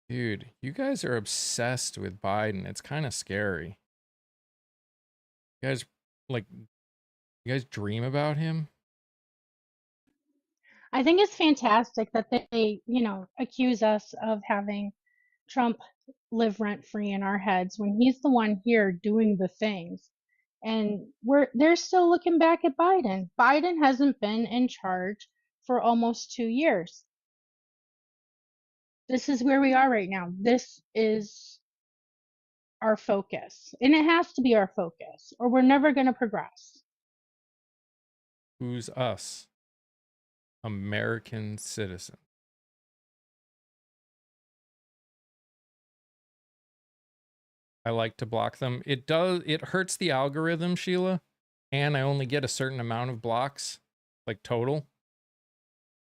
Dude, you guys are obsessed with Biden. It's kind of scary. You guys, like, you guys dream about him? I think it's fantastic that they, accuse us of having Trump live rent free in our heads when he's the one here doing the things. And they're still looking back at Biden. Biden hasn't been in charge for almost 2 years. This is where we are right now. This is our focus. And it has to be our focus, or we're never going to progress. Who's us? American citizen. I like to block them. It hurts the algorithm, Sheila, and I only get a certain amount of blocks, like total.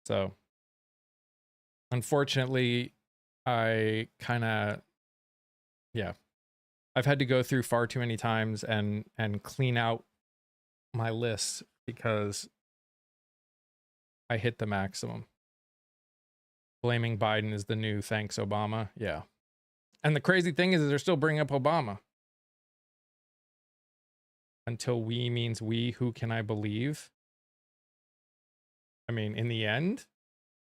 So, unfortunately, I kind of, yeah, I've had to go through far too many times and clean out my list because I hit the maximum. Blaming Biden is the new thanks Obama. Yeah. And the crazy thing is they're still bringing up Obama. Until we means we, who can I believe? I mean, in the end,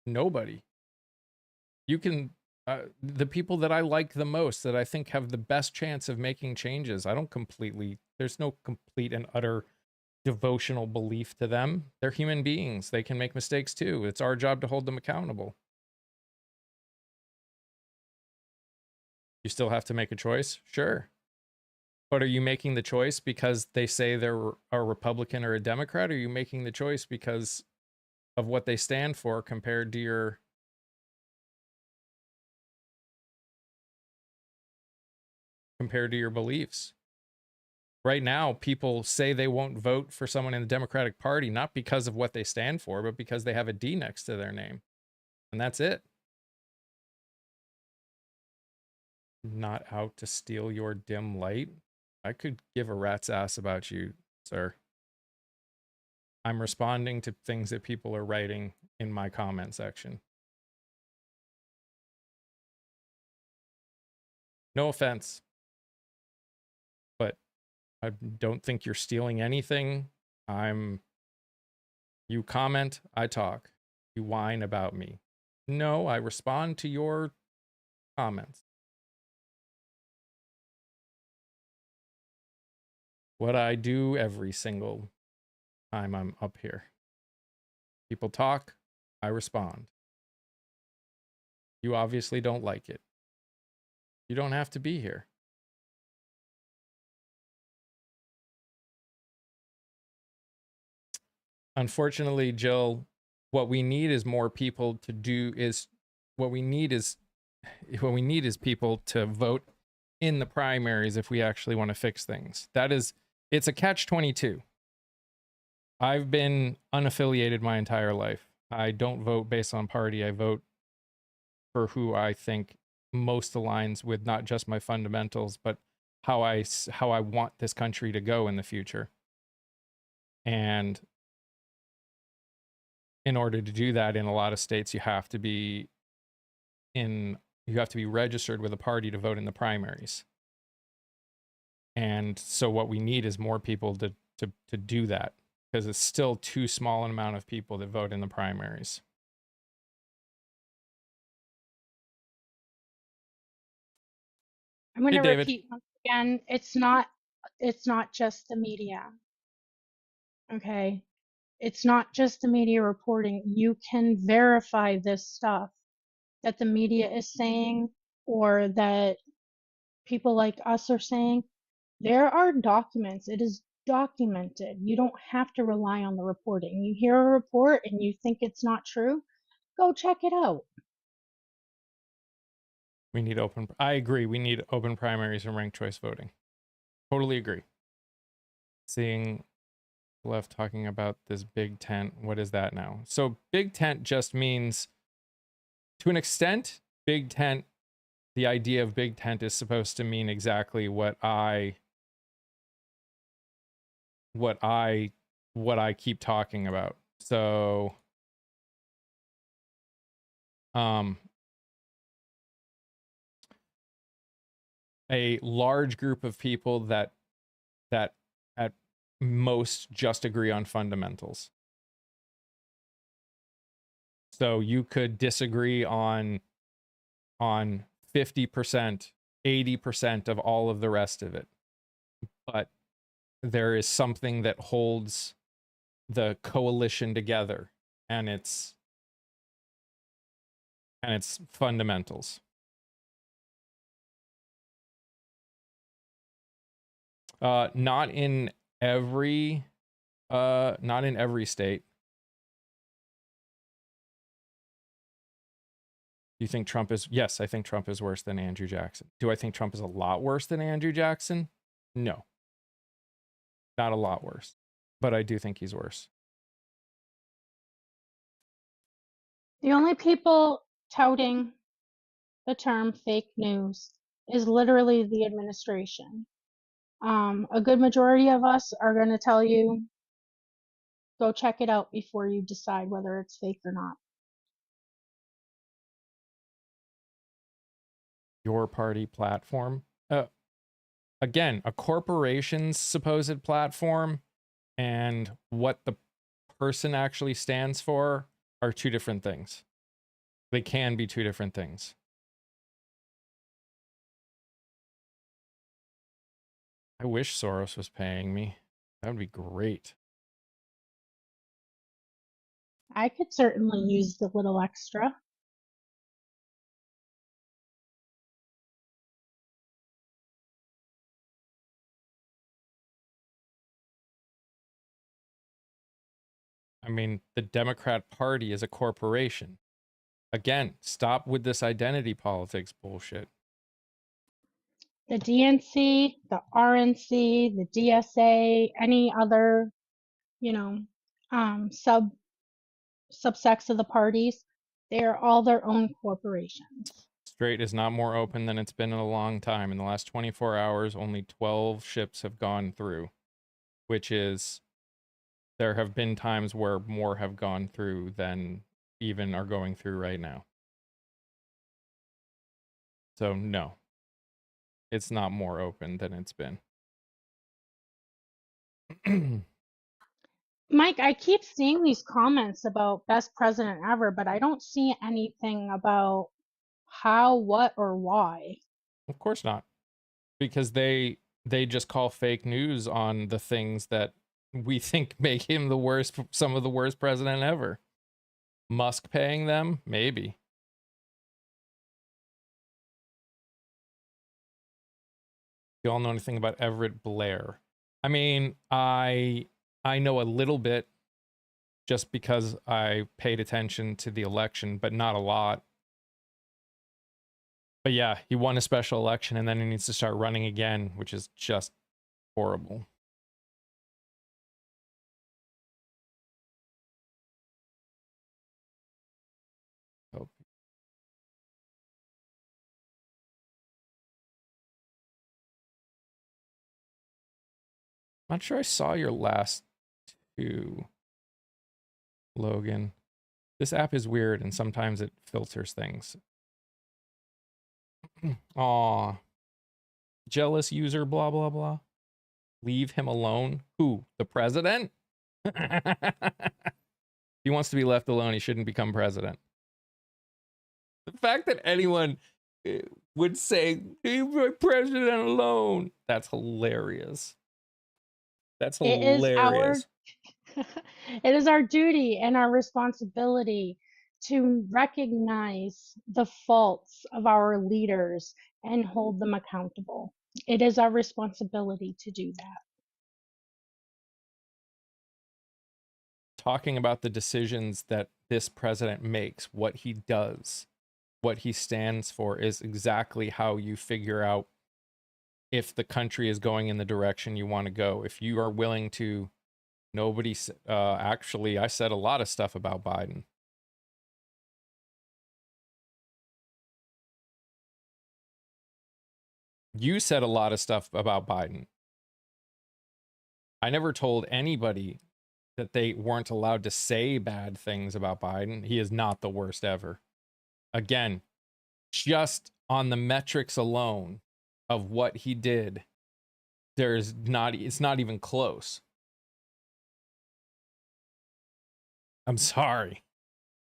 nobody. You can, the people that I like the most, that I think have the best chance of making changes, there's no complete and utter devotional belief to them. They're human beings. They can make mistakes too. It's our job to hold them accountable. You still have to make a choice? Sure. But are you making the choice because they say they're a Republican or a Democrat? Or are you making the choice because of what they stand for compared to your beliefs? Right now, people say they won't vote for someone in the Democratic Party, not because of what they stand for, but because they have a D next to their name. And that's it. Not out to steal your dim light. I could give a rat's ass about you, sir. I'm responding to things that people are writing in my comment section. No offense, but I don't think you're stealing anything. You comment, I talk. You whine about me. No, I respond to your comments. What I do every single time I'm up here. People talk, I respond. You obviously don't like it. You don't have to be here. Unfortunately, Jill, what we need is more people to do is what we need is people to vote in the primaries if we actually want to fix things. It's a catch-22. I've been unaffiliated my entire life. I don't vote based on party. I vote for who I think most aligns with not just my fundamentals, but how I want this country to go in the future. And in order to do that, in a lot of states, you have to be registered with a party to vote in the primaries. And so what we need is more people to do that, because it's still too small an amount of people that vote in the primaries. I'm going Hey, to David. repeat once again, it's not just the media. Okay? It's not just the media reporting. You can verify this stuff that the media is saying or that people like us are saying. There are documents. It is documented. You don't have to rely on the reporting. You hear a report and you think it's not true, go check it out. We need open. I agree. We need open primaries and ranked choice voting. Totally agree. Seeing left talking about this big tent. What is that now? So big tent just means, to an extent, big tent, the idea of big tent is supposed to mean exactly what I keep talking about. So a large group of people that at most just agree on fundamentals. So you could disagree on 50%, 80% of all of the rest of it. But there is something that holds the coalition together, and it's fundamentals. Not in every state. Do you think Trump is? Yes, I think Trump is worse than Andrew Jackson. Do I think Trump is a lot worse than Andrew Jackson? No. Not a lot worse. But I do think he's worse. The only people touting the term fake news is literally the administration. A good majority of us are going to tell you, go check it out before you decide whether it's fake or not. Your party platform? Again, a corporation's supposed platform and what the person actually stands for are two different things. They can be two different things. I wish Soros was paying me. That would be great. I could certainly use the little extra. I mean, the Democrat Party is a corporation. Again, stop with this identity politics bullshit. The DNC, the RNC, the DSA, any other, subsects of the parties, they are all their own corporations. Strait is not more open than it's been in a long time. In the last 24 hours, only 12 ships have gone through, which is, there have been times where more have gone through than even are going through right now. So no, it's not more open than it's been. Mike, I keep seeing these comments about best president ever, but I don't see anything about how, what, or why. Of course not, because they just call fake news on the things that we think make him the worst, some of the worst president ever. Musk paying them? Maybe. You all know anything about Everett Blair? I mean, I know a little bit just because I paid attention to the election, but not a lot. But yeah, he won a special election and then he needs to start running again, which is just horrible. Oh. Not sure I saw your last two, Logan. This app is weird and sometimes it filters things. Aw. Jealous user, blah, blah, blah. Leave him alone. Who? The president? If he wants to be left alone, he shouldn't become president. The fact that anyone would say, leave my president alone, that's hilarious. That's hilarious. It is our duty and our responsibility to recognize the faults of our leaders and hold them accountable. It is our responsibility to do that. Talking about the decisions that this president makes, what he does, what he stands for is exactly how you figure out if the country is going in the direction you want to go. If you are willing to, actually, I said a lot of stuff about Biden. You said a lot of stuff about Biden. I never told anybody that they weren't allowed to say bad things about Biden. He is not the worst ever. Again, just on the metrics alone of what he did, it's not even close. I'm sorry.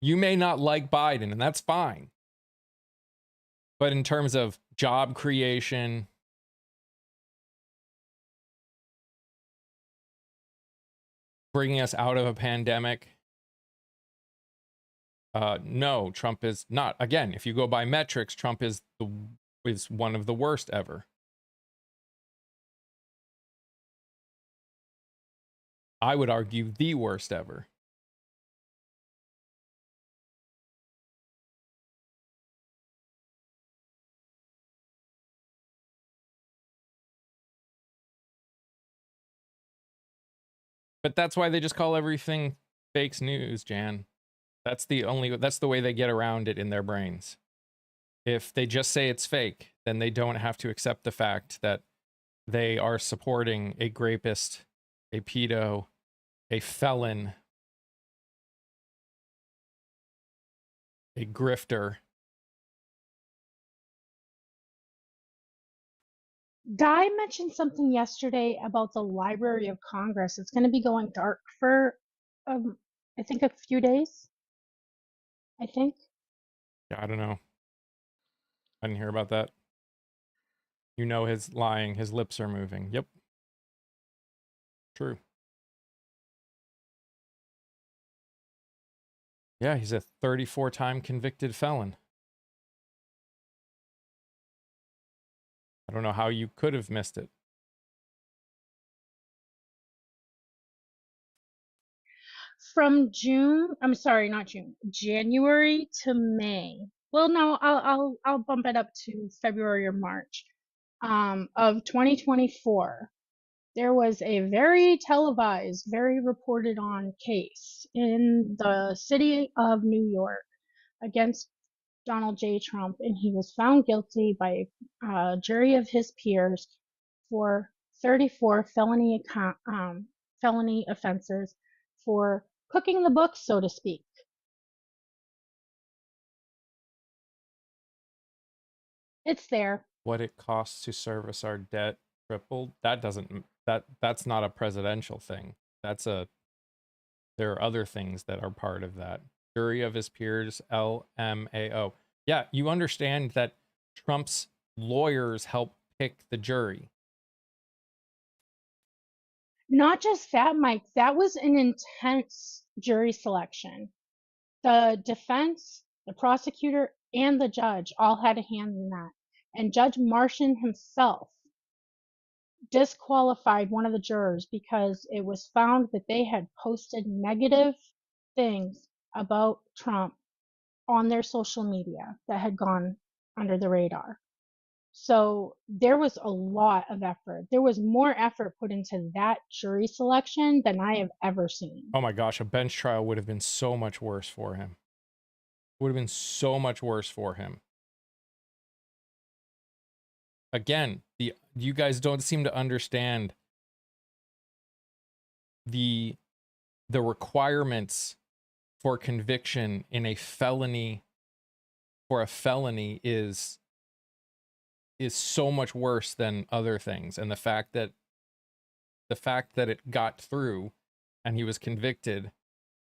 You may not like Biden, and that's fine. But in terms of job creation, bringing us out of a pandemic, no, Trump is not. Again, if you go by metrics, Trump is one of the worst ever. I would argue the worst ever. But that's why they just call everything fake news, Jan. That's the way they get around it in their brains. If they just say it's fake, then they don't have to accept the fact that they are supporting a rapist, a pedo, a felon, a grifter. Di mentioned something yesterday about the Library of Congress. It's going to be going dark for, I think, a few days. I think. Yeah, I don't know. I didn't hear about that. You know his lying. His lips are moving. Yep. True. Yeah, he's a 34-time convicted felon. I don't know how you could have missed it. From January to May. Well, no, I'll bump it up to February or March, of 2024. There was a very televised, very reported on case in the city of New York against Donald J. Trump, and he was found guilty by a jury of his peers for 34 felony offenses for cooking the books, so to speak. It's there. What it costs to service our debt tripled. That's not a presidential thing. There are other things that are part of that. Jury of his peers, LMAO. Yeah, you understand that Trump's lawyers help pick the jury. Not just that, Mike, that was an intense jury selection. The defense, the prosecutor, and the judge all had a hand in that. And Judge Martian himself disqualified one of the jurors because it was found that they had posted negative things about Trump on their social media that had gone under the radar. So there was a lot of effort. There was more effort put into that jury selection than I have ever seen. Oh my gosh, a bench trial would have been so much worse for him. Would have been so much worse for him. Again, you guys don't seem to understand the requirements for conviction in a felony for a felony is so much worse than other things, and the fact that it got through and he was convicted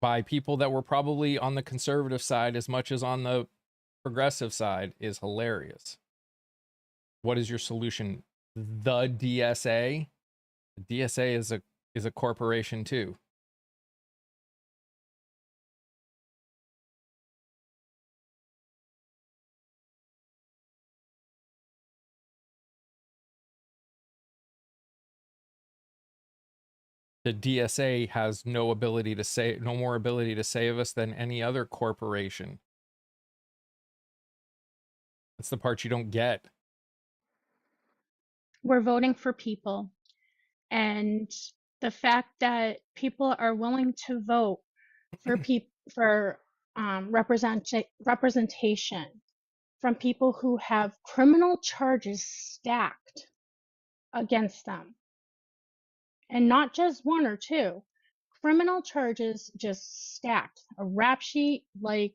by people that were probably on the conservative side as much as on the progressive side is hilarious. What is your solution? The DSA? The DSA is a corporation too. The DSA has no more ability to save us than any other corporation. That's the part you don't get. We're voting for people. And the fact that people are willing to vote for representation from people who have criminal charges stacked against them, and not just one or two, criminal charges just stacked, a rap sheet, like,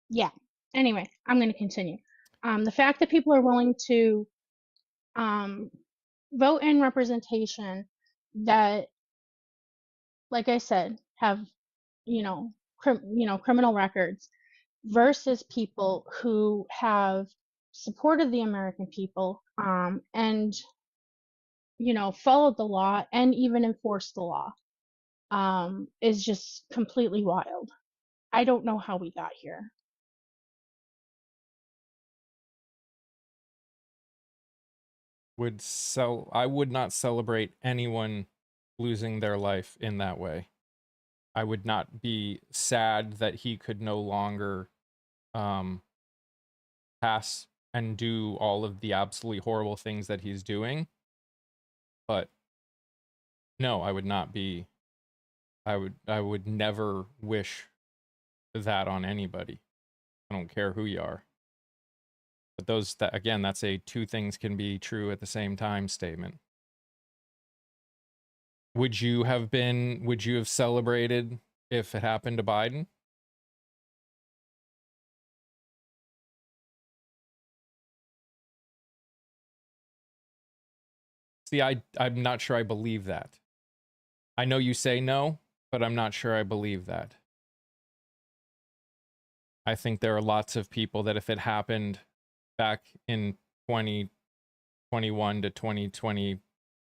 yeah. Anyway, I'm going to continue. The fact that people are willing to vote in representation that, like I said, have criminal records, versus people who have supported the American people, and followed the law and even enforced the law, is just completely wild. I don't know how we got here. I would not celebrate anyone losing their life in that way. I would not be sad that he could no longer pass and do all of the absolutely horrible things that he's doing. But no, I would not be. I would never wish that on anybody. I don't care who you are. But that's a two things can be true at the same time statement. Would you have celebrated if it happened to Biden? See, I'm not sure I believe that. I know you say no, but I'm not sure I believe that. I think there are lots of people that if it happened back in 2021 to 2020,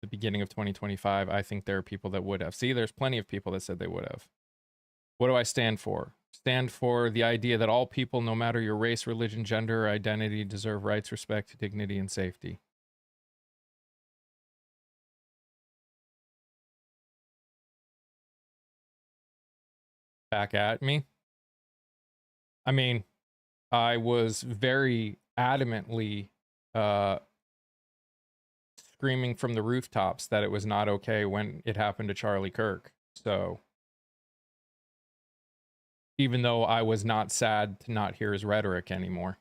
the beginning of 2025, I think there are people that would have. See, there's plenty of people that said they would have. What do I stand for? Stand for the idea that all people, no matter your race, religion, gender, or identity, deserve rights, respect, dignity, and safety. Back at me. I mean, I was very adamantly screaming from the rooftops that it was not okay when it happened to Charlie Kirk. So even though I was not sad to not hear his rhetoric anymore.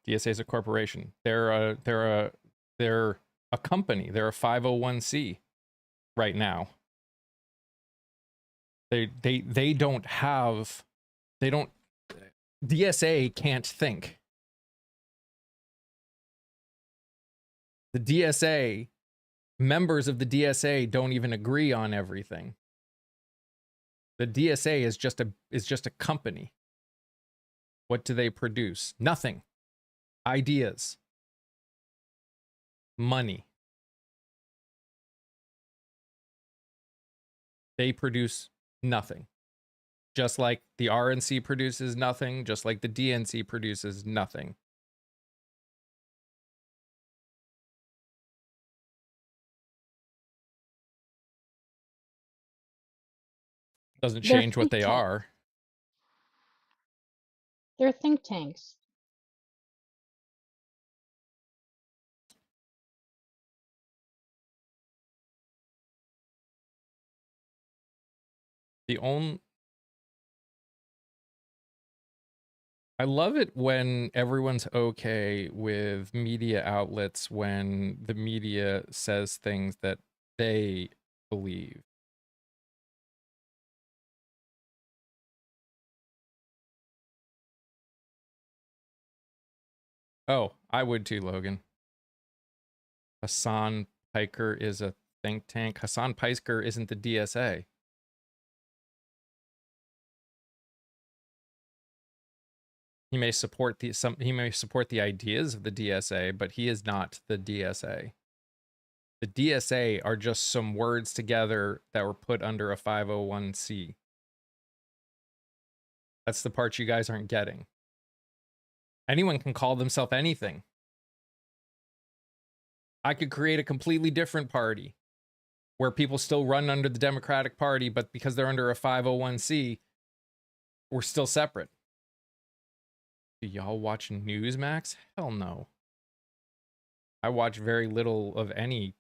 DSA is a corporation. They're a company. They're a 501c right now. They don't DSA can't think. The DSA, members of the DSA don't even agree on everything. The DSA is just a company. What do they produce? Nothing. Ideas. Money. They produce nothing. Just like the RNC produces nothing, just like the DNC produces nothing. Doesn't change what they are. They're think tanks. I love it when everyone's okay with media outlets when the media says things that they believe. Oh, I would too, Logan. Hassan Piker is a think tank. Hassan Piker isn't the DSA. He may support the ideas of the DSA, but he is not the DSA. The DSA are just some words together that were put under a 501c. That's the part you guys aren't getting. Anyone can call themselves anything. I could create a completely different party. where people still run under the Democratic Party, but because they're under a 501c, we're still separate. Do y'all watch Newsmax? Hell no. I watch very little of any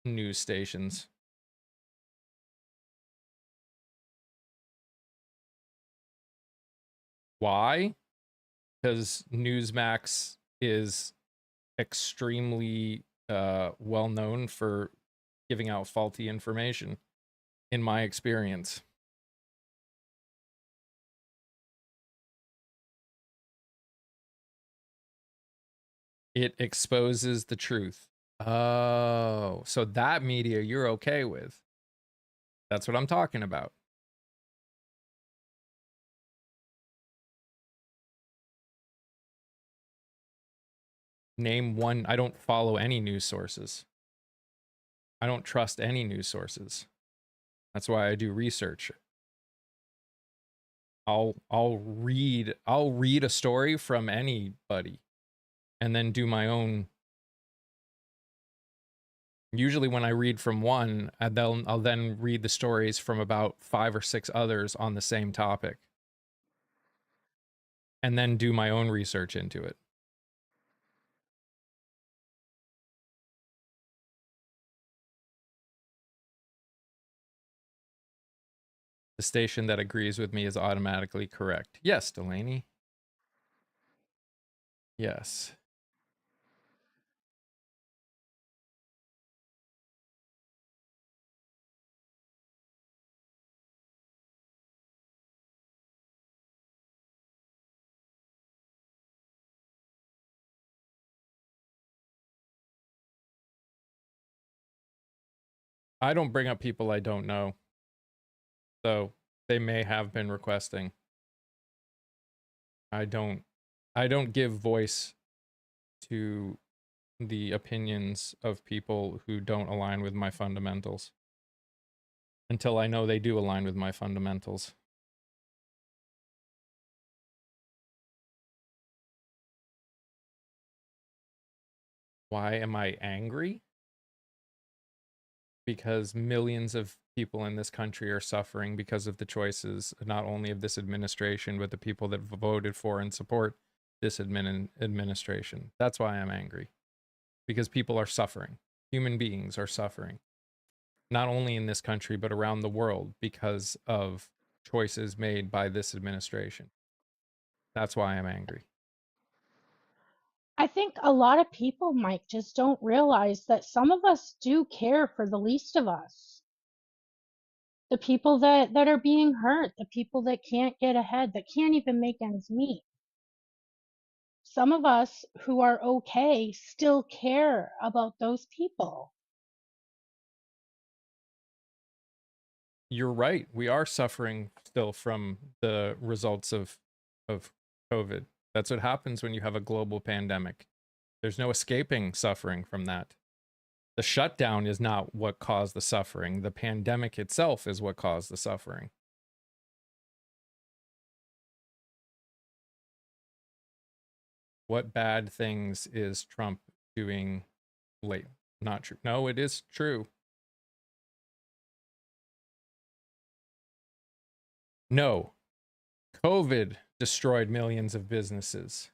news stations. Why? Because Newsmax is extremely well known for giving out faulty information, in my experience. It exposes the truth. Oh, so that media you're okay with. That's what I'm talking about. Name one. I don't follow any news sources. I don't trust any news sources. That's why I do research. I'll read a story from anybody and then do my own. Usually when I read from one, I'll then read the stories from about 5 or 6 others on the same topic. And then do my own research into it. The station that agrees with me is automatically correct. Yes, Delaney. Yes. I don't bring up people I don't know. So they may have been requesting. I don't give voice to the opinions of people who don't align with my fundamentals until I know they do align with my fundamentals. Why am I angry? Because millions of people in this country are suffering because of the choices, not only of this administration, but the people that voted for and support this administration. That's why I'm angry. Because people are suffering. Human beings are suffering. Not only in this country, but around the world because of choices made by this administration. That's why I'm angry. I think a lot of people, Mike, just don't realize that some of us do care for the least of us. The people that are being hurt, the people that can't get ahead, that can't even make ends meet. Some of us who are okay still care about those people. You're right. We are suffering still from the results of COVID. That's what happens when you have a global pandemic. There's no escaping suffering from that. The shutdown is not what caused the suffering. The pandemic itself is what caused the suffering. What bad things is Trump doing late? Not true. No, it is true. No, COVID destroyed millions of businesses.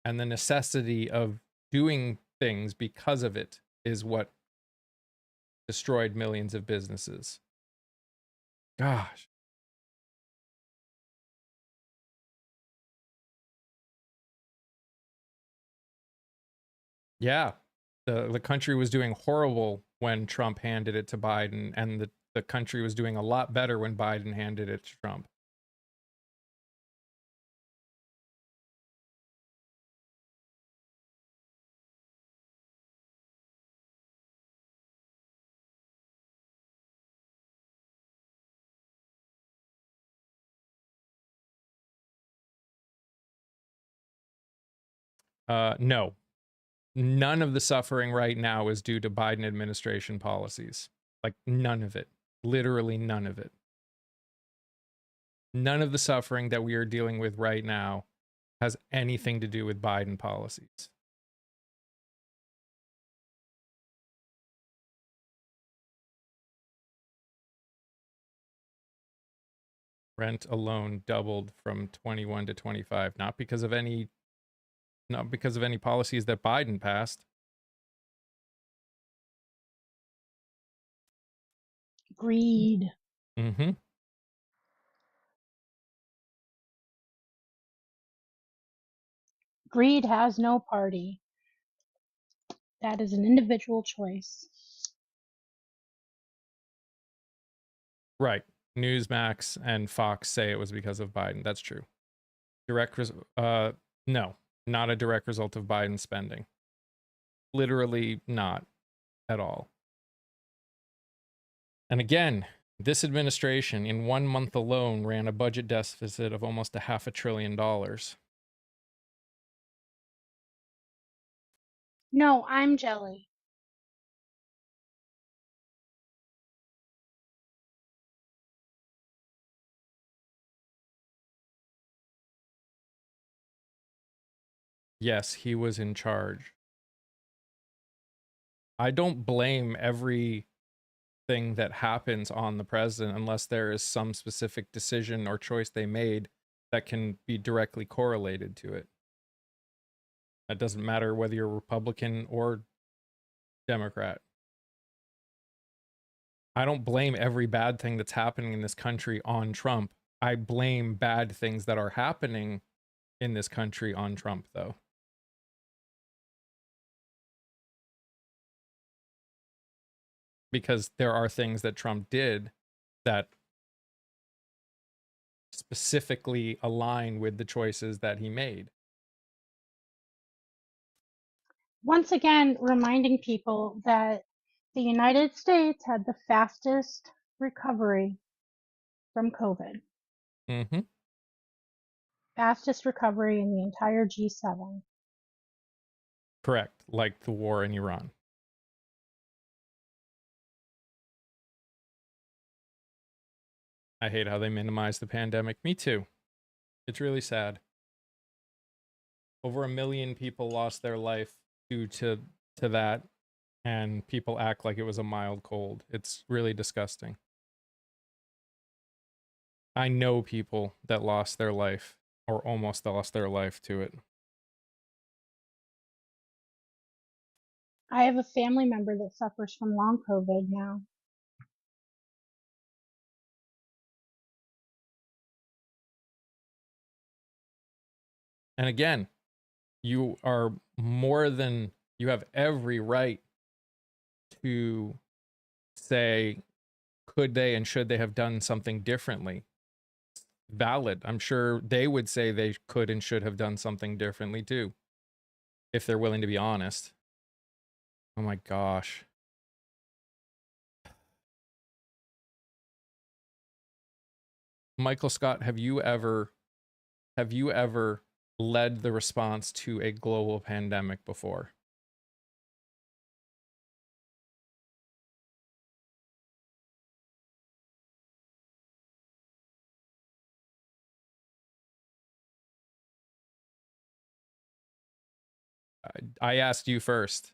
And the necessity of doing things because of it is what destroyed millions of businesses. Gosh. Yeah. The country was doing horrible when Trump handed it to Biden, and the country was doing a lot better when Biden handed it to Trump. No. None of the suffering right now is due to Biden administration policies. Like, none of it. Literally none of it. None of the suffering that we are dealing with right now has anything to do with Biden policies. Rent alone doubled from 21 to 25, not because of any policies that Biden passed. Greed. Mm-hmm. Greed has no party. That is an individual choice. Right. Newsmax and Fox say it was because of Biden. That's true. No, not a direct result of Biden spending. Literally not at all. And again, this administration in 1 month alone ran a budget deficit of almost $500 billion. No, I'm jelly. Yes, he was in charge. I don't blame everything that happens on the president unless there is some specific decision or choice they made that can be directly correlated to it. That doesn't matter whether you're Republican or Democrat. I don't blame every bad thing that's happening in this country on Trump. I blame bad things that are happening in this country on Trump, though. Because there are things that Trump did that specifically align with the choices that he made. Once again, reminding people that the United States had the fastest recovery from COVID. Mm-hmm. Fastest recovery in the entire G7. Correct. Like the war in Iran. I hate how they minimize the pandemic. Me too. It's really sad. Over 1 million people lost their life due to that, and people act like it was a mild cold. It's really disgusting. I know people that lost their life or almost lost their life to it. I have a family member that suffers from long COVID now. And again, you have every right to say, could they and should they have done something differently? Valid. I'm sure they would say they could and should have done something differently too, if they're willing to be honest. Oh my gosh. Michael Scott, have you ever led the response to a global pandemic before? I asked you first.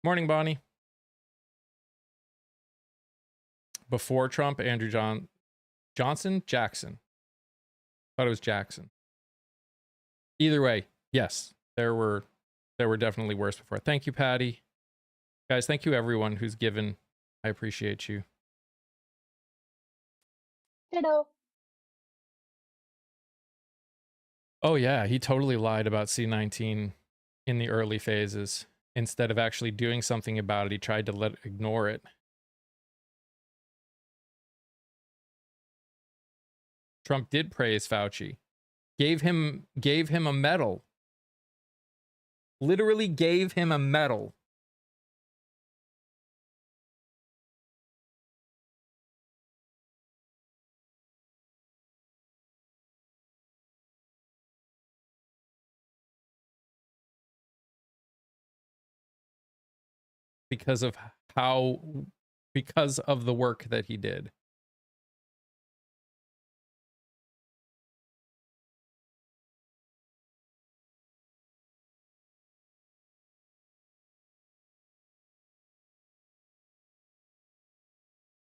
Morning, Bonnie. Before Trump, Andrew Jackson. Thought it was Jackson. Either way, yes, there were definitely worse before. Thank you, Patty. Guys, thank you everyone who's given. I appreciate you. Ditto. Oh yeah, he totally lied about C-19 in the early phases. Instead of actually doing something about it, he tried to ignore it. Trump did praise Fauci. Gave him a medal. Literally gave him a medal. because of the work that he did.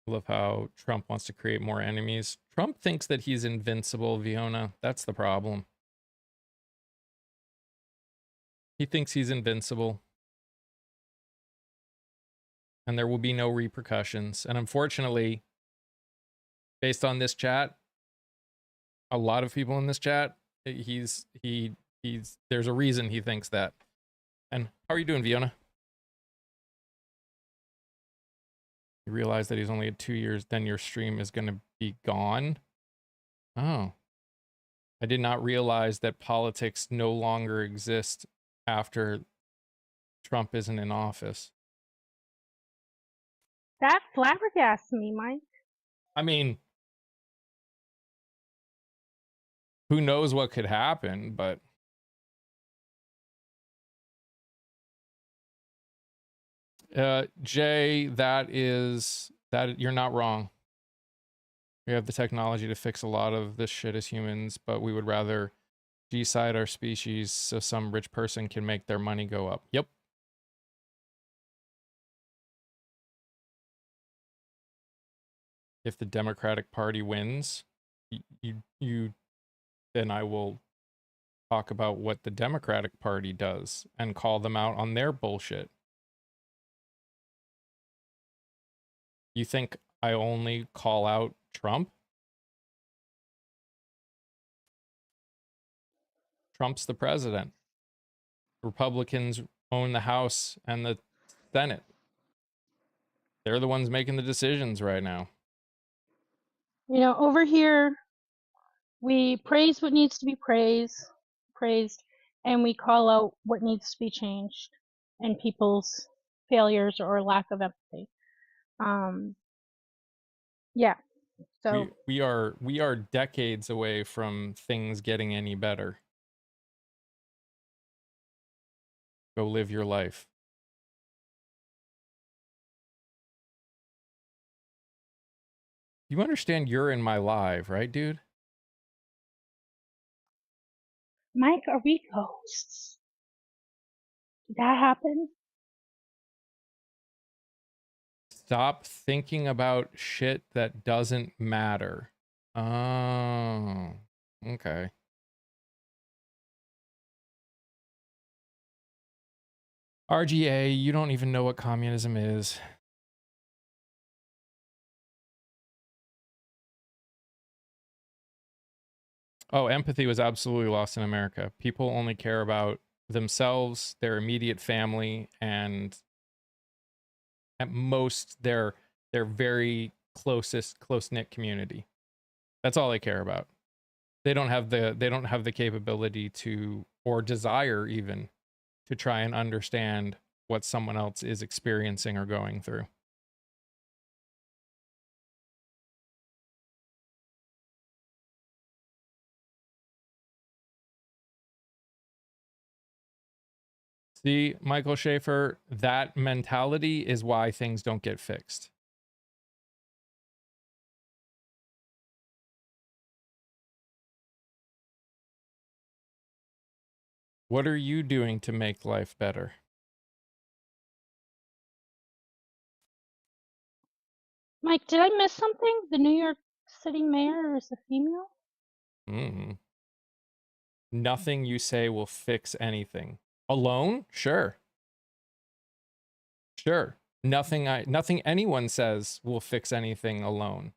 Love how Trump wants to create more enemies. Trump thinks that he's invincible, Viona. That's the problem. He thinks he's invincible. And there will be no repercussions. And unfortunately, based on this chat, a lot of people in this chat, there's a reason he thinks that. And how are you doing, Viona? You realize that he's only at 2 years, then your stream is going to be gone? Oh. I did not realize that politics no longer exist after Trump isn't in office. That flabbergasts me, Mike. I mean, who knows what could happen, but Jay, that you're not wrong. We have the technology to fix a lot of this shit as humans, but we would rather decide our species so some rich person can make their money go up. Yep. If the Democratic Party wins, then I will talk about what the Democratic Party does and call them out on their bullshit. You think I only call out Trump? Trump's the president. Republicans own the House and the Senate. They're the ones making the decisions right now. You know, over here, we praise what needs to be praised, and we call out what needs to be changed and people's failures or lack of empathy. Yeah. So we are decades away from things getting any better. Go live your life. You understand you're in my live, right, dude? Mike, are we ghosts? Did that happen? Stop thinking about shit that doesn't matter. Oh, okay. RGA, you don't even know what communism is. Oh, empathy was absolutely lost in America. People only care about themselves, their immediate family, and at most their very close-knit community. That's all they care about. They don't have the capability to, or desire even, to try and understand what someone else is experiencing or going through. See, Michael Schaefer, that mentality is why things don't get fixed. What are you doing to make life better? Mike, did I miss something? The New York City mayor is a female? Mm-hmm. Nothing you say will fix anything. Alone? Sure. Sure. Nothing anyone says will fix anything alone.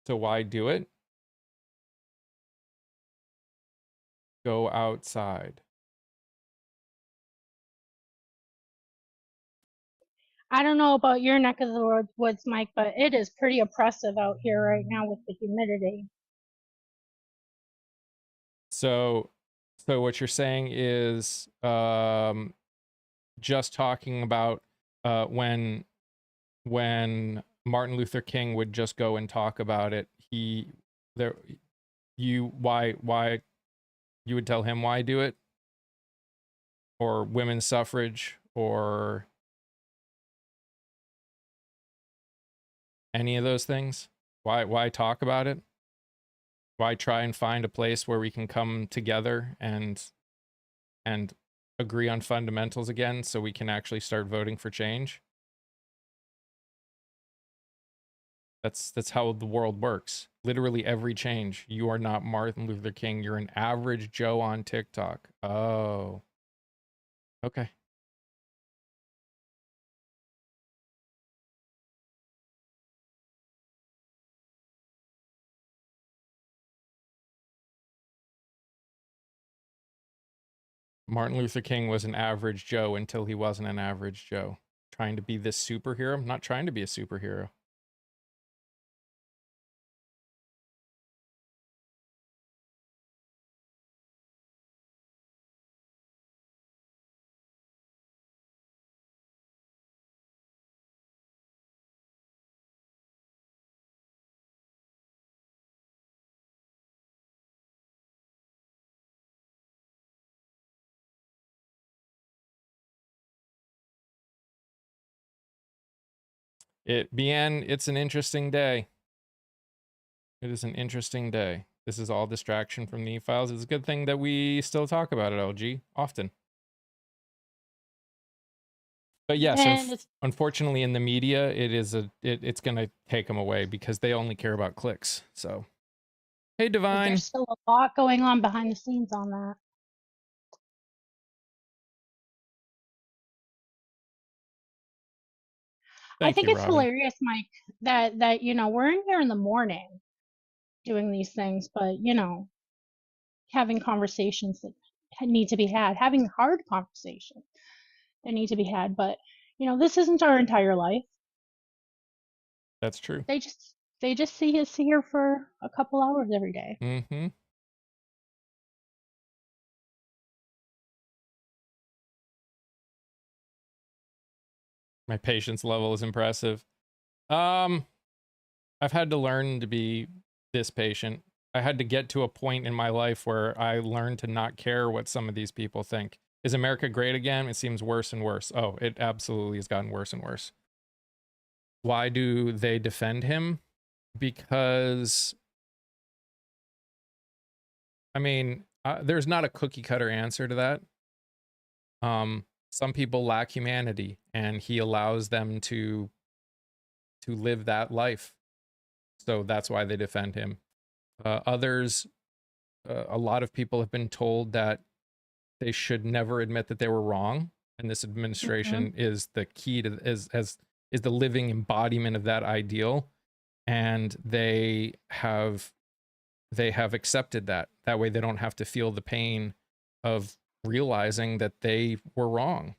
So why do it? Go outside. I don't know about your neck of the woods, Mike, but it is pretty oppressive out here right now with the humidity. So what you're saying is just talking about when Martin Luther King would just go and talk about it. Why you would tell him why do it, or women's suffrage, or any of those things? Why talk about it? Why try and find a place where we can come together and agree on fundamentals again so we can actually start voting for change? That's how the world works. Literally every change. You are not Martin Luther King. You're an average Joe on TikTok. Oh. Okay. Martin Luther King was an average Joe until he wasn't an average Joe. Trying to be this superhero? I'm not trying to be a superhero. Bien, it's an interesting day. It is an interesting day. This is all distraction from the files. It's a good thing that we still talk about it, LG, often. But yes, unfortunately, in the media, it's gonna take them away because they only care about clicks. So, hey, Divine. There's still a lot going on behind the scenes on that. I think it's hilarious, Mike, that we're in here in the morning doing these things, but having conversations that need to be had, having hard conversations that need to be had, but this isn't our entire life. That's true. They just see us here for a couple hours every day. Mm-hmm. My patience level is impressive. I've had to learn to be this patient. I had to get to a point in my life where I learned to not care what some of these people think. Is America great again? It seems worse and worse. Oh, it absolutely has gotten worse and worse. Why do they defend him? Because, I mean, there's not a cookie cutter answer to that. Some people lack humanity, and he allows them to live that life. So that's why they defend him. Others, a lot of people have been told that they should never admit that they were wrong, and this administration is the key to is the living embodiment of that ideal, and they have accepted that. That way, they don't have to feel the pain of realizing that they were wrong.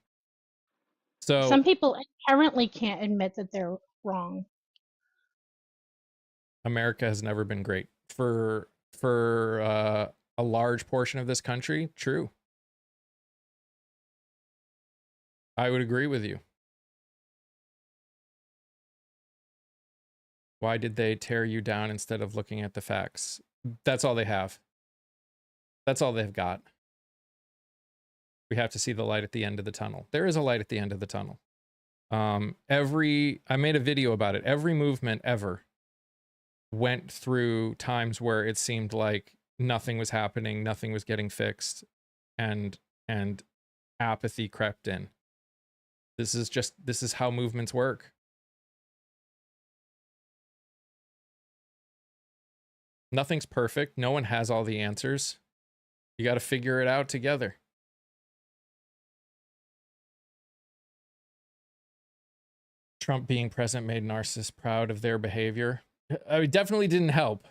So some people inherently can't admit that they're wrong. America has never been great for a large portion of this country. True. I would agree with you. Why did they tear you down instead of looking at the facts? That's all they have. That's all they've got. We have to see the light at the end of the tunnel. There is a light at the end of the tunnel. I made a video about it. Every movement ever went through times where it seemed like nothing was happening, nothing was getting fixed, and apathy crept in. This is how movements work. Nothing's perfect. No one has all the answers. You got to figure it out together. Trump being president made narcissists proud of their behavior. It definitely didn't help.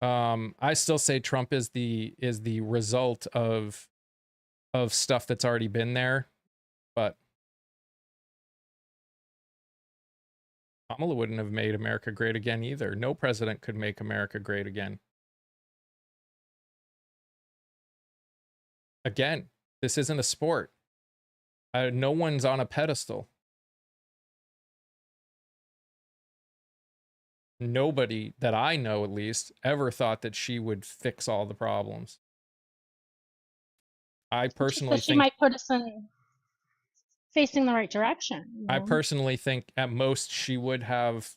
I still say Trump is the result of stuff that's already been there, but Kamala wouldn't have made America great again either. No president could make America great again. Again, this isn't a sport. No one's on a pedestal. nobody that I know, at least, ever thought that she would fix all the problems. I Just that personally she think might put us in facing the right direction, you I know? personally think at most she would have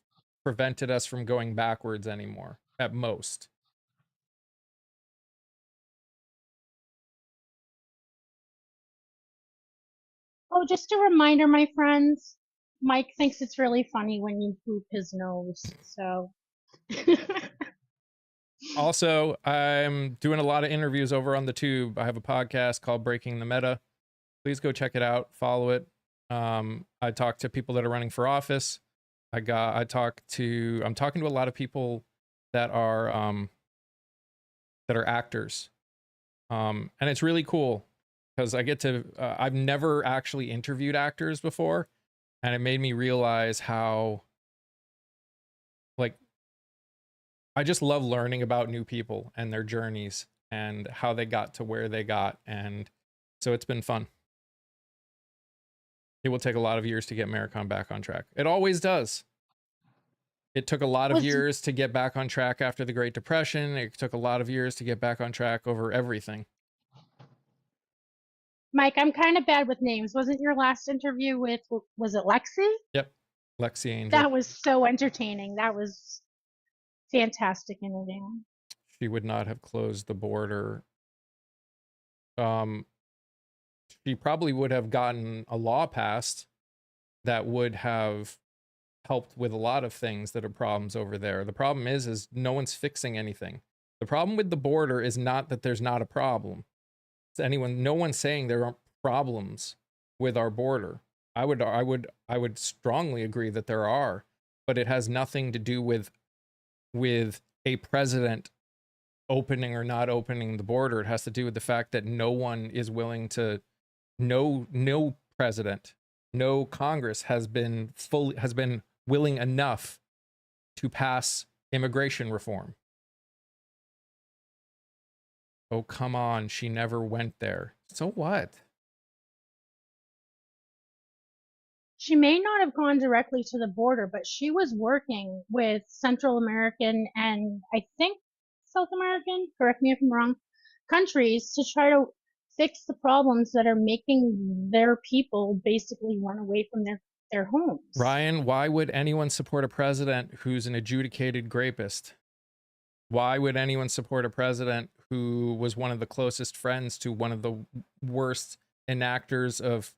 prevented us from going backwards anymore. At most. Oh, just a reminder, my friends. Mike thinks it's really funny when you poop his nose. So Also, I'm doing a lot of interviews over on the tube. I have a podcast called Breaking the Meta. Please go check it out, follow it. I talk to people that are running for office. I'm talking to a lot of people that are actors. And it's really cool because I get to I've never actually interviewed actors before, and it made me realize how, like, I just love learning about new people and their journeys and how they got to where they got. And so it's been fun. It will take a lot of years to get Americon back on track. It always does. It took a lot of was years to get back on track after the Great Depression. It took a lot of years to get back on track over everything. Mike, I'm kind of bad with names. Wasn't your last interview with, was it Lexi? Yep. Lexi Angel. That was so entertaining. That was fantastic interview. She would not have closed the border. She probably would have gotten a law passed that would have helped with a lot of things that are problems over there. The problem is no one's fixing anything. The problem with the border is not that there's not a problem. No one's saying there aren't problems with our border. I would strongly agree that there are, but it has nothing to do with a president opening or not opening the border. It has to do with the fact that no one is willing to, no president, no Congress has been willing enough to pass immigration reform. Oh, come on. She never went there. So what? She may not have gone directly to the border, but she was working with Central American and I think South American, correct me if I'm wrong, countries to try to fix the problems that are making their people basically run away from their homes. Ryan, why would anyone support a president who's an adjudicated rapist? Why would anyone support a president who was one of the closest friends to one of the worst enactors of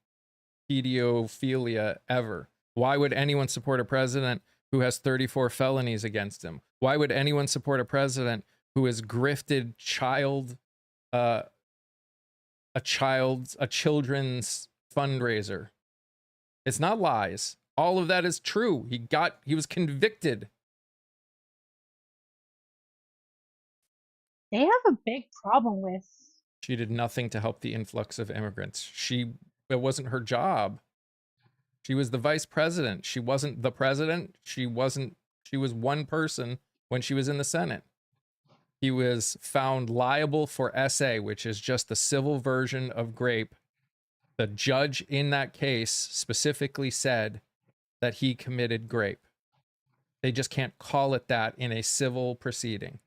pedophilia ever? Why would anyone support a president who has 34 felonies against him? Why would anyone support a president who has grifted a children's fundraiser? It's not lies. All of that is true. He was convicted. They have a big problem with. She did nothing to help the influx of immigrants. It wasn't her job. She was the vice president. She wasn't the president. She was one person when she was in the Senate. He was found liable for SA, which is just the civil version of grape. The judge in that case specifically said that he committed grape. They just can't call it that in a civil proceeding.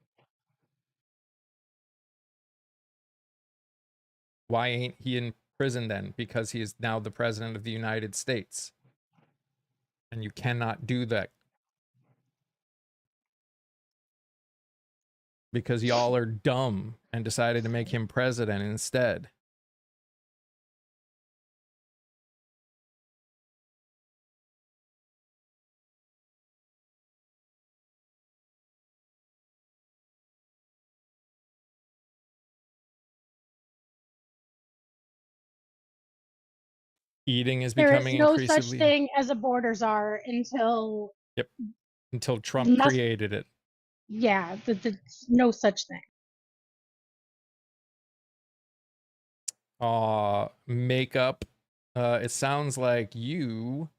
Why ain't he in prison then? Because he is now the president of the United States. And you cannot do that. Because y'all are dumb and decided to make him president instead. Eating is There is becoming no such increasingly. thing as a border czar until. Yep. Until Trump created it. Yeah, no such thing. Makeup. It sounds like you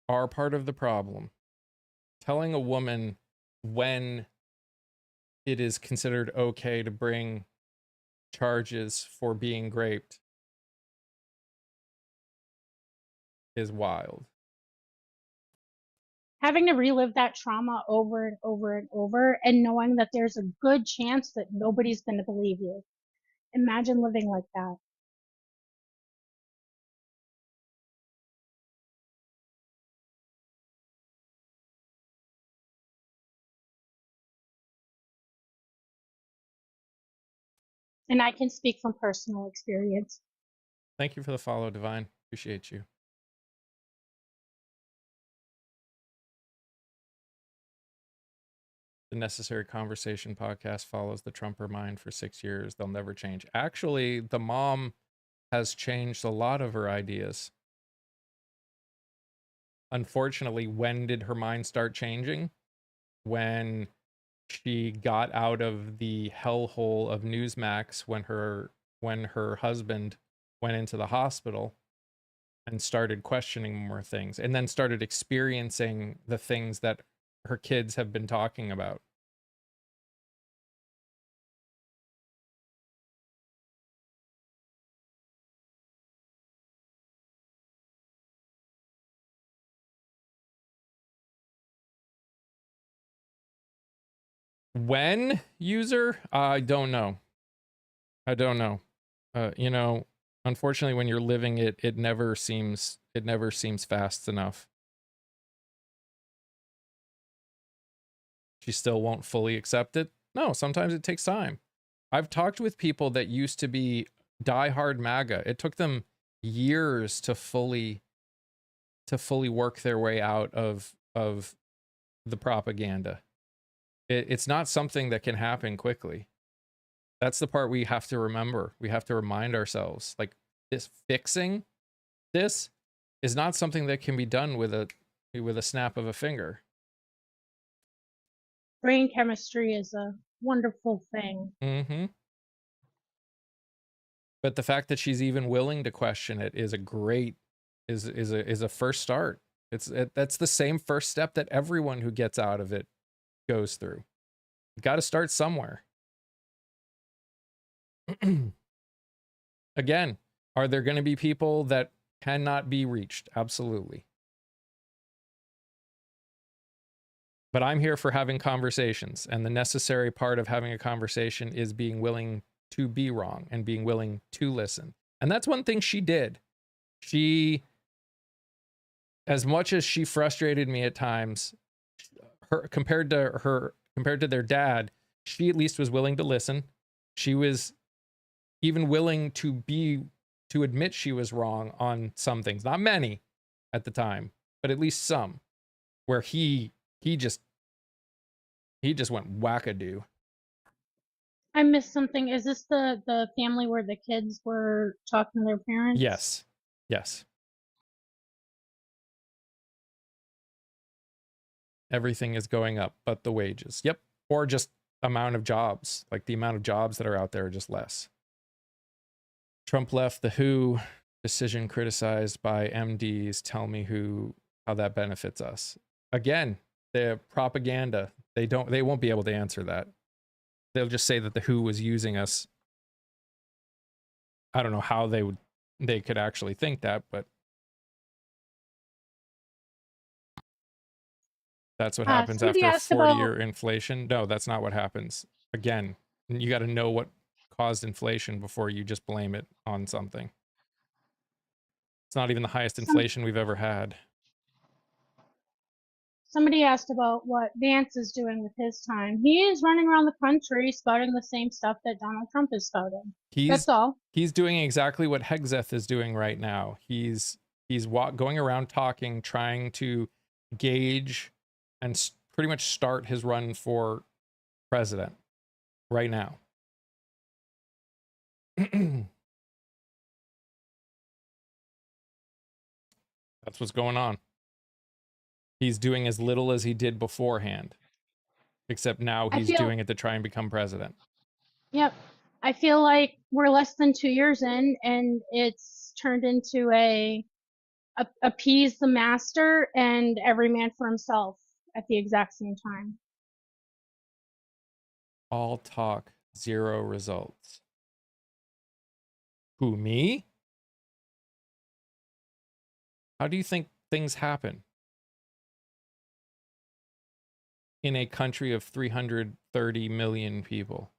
are part of the problem. Telling a woman when it is considered okay to bring charges for being raped is wild. Having to relive that trauma over and over and over, and knowing that there's a good chance that nobody's going to believe you. Imagine living like that. And I can speak from personal experience. Thank you for the follow, Divine. Appreciate you. The Necessary Conversation podcast follows the Trumper mind for 6 years. They'll never change. Actually, the mom has changed a lot of her ideas. Unfortunately, when did her mind start changing? When she got out of the hellhole of Newsmax when her husband went into the hospital and started questioning more things, and then started experiencing the things that her kids have been talking about. When, user? I don't know. I don't know. You know, unfortunately, when you're living it, it never seems fast enough. She still won't fully accept it. No, sometimes it takes time. I've talked with people that used to be diehard MAGA. It took them years to fully work their way out of the propaganda. It's not something that can happen quickly. That's the part we have to remember. We have to remind ourselves, like, fixing this is not something that can be done with a snap of a finger. Brain chemistry is a wonderful thing. Mm-hmm. But the fact that she's even willing to question it is a first start. That's the same first step that everyone who gets out of it goes through. You got to start somewhere. Again, are there going to be people that cannot be reached? Absolutely. But I'm here for having conversations, and the necessary part of having a conversation is being willing to be wrong and being willing to listen. And that's one thing she did. She, as much as she frustrated me at times, compared to their dad, she at least was willing to listen. She was even willing to admit she was wrong on some things. Not many at the time, but at least some, where he just went wackadoo. I missed something. Is this the family where the kids were talking to their parents? Yes. Yes. Everything is going up, but the wages. Yep. Or just amount of jobs. Like, the amount of jobs that are out there are just less. Trump left the WHO decision criticized by MDs. Tell me how that benefits us. Again, the propaganda. They won't be able to answer that. They'll just say that the WHO was using us. I don't know how they could actually think that, but that's what happens after 40-year inflation. No, that's not what happens. Again, you got to know what caused inflation before you just blame it on something. It's not even the highest inflation we've ever had. Somebody asked about what Vance is doing with his time. He is running around the country spouting the same stuff that Donald Trump is spouting. That's all. He's doing exactly what Hexeth is doing right now. He's going around talking, trying to gauge and pretty much start his run for president right now. That's what's going on. He's doing as little as he did beforehand, except now he's doing it to try and become president. Yep. I feel like we're less than 2 years in, and it's turned into a appease the master and every man for himself at the exact same time. All talk, zero results. Who, me? How do you think things happen? in a country of 330 million people.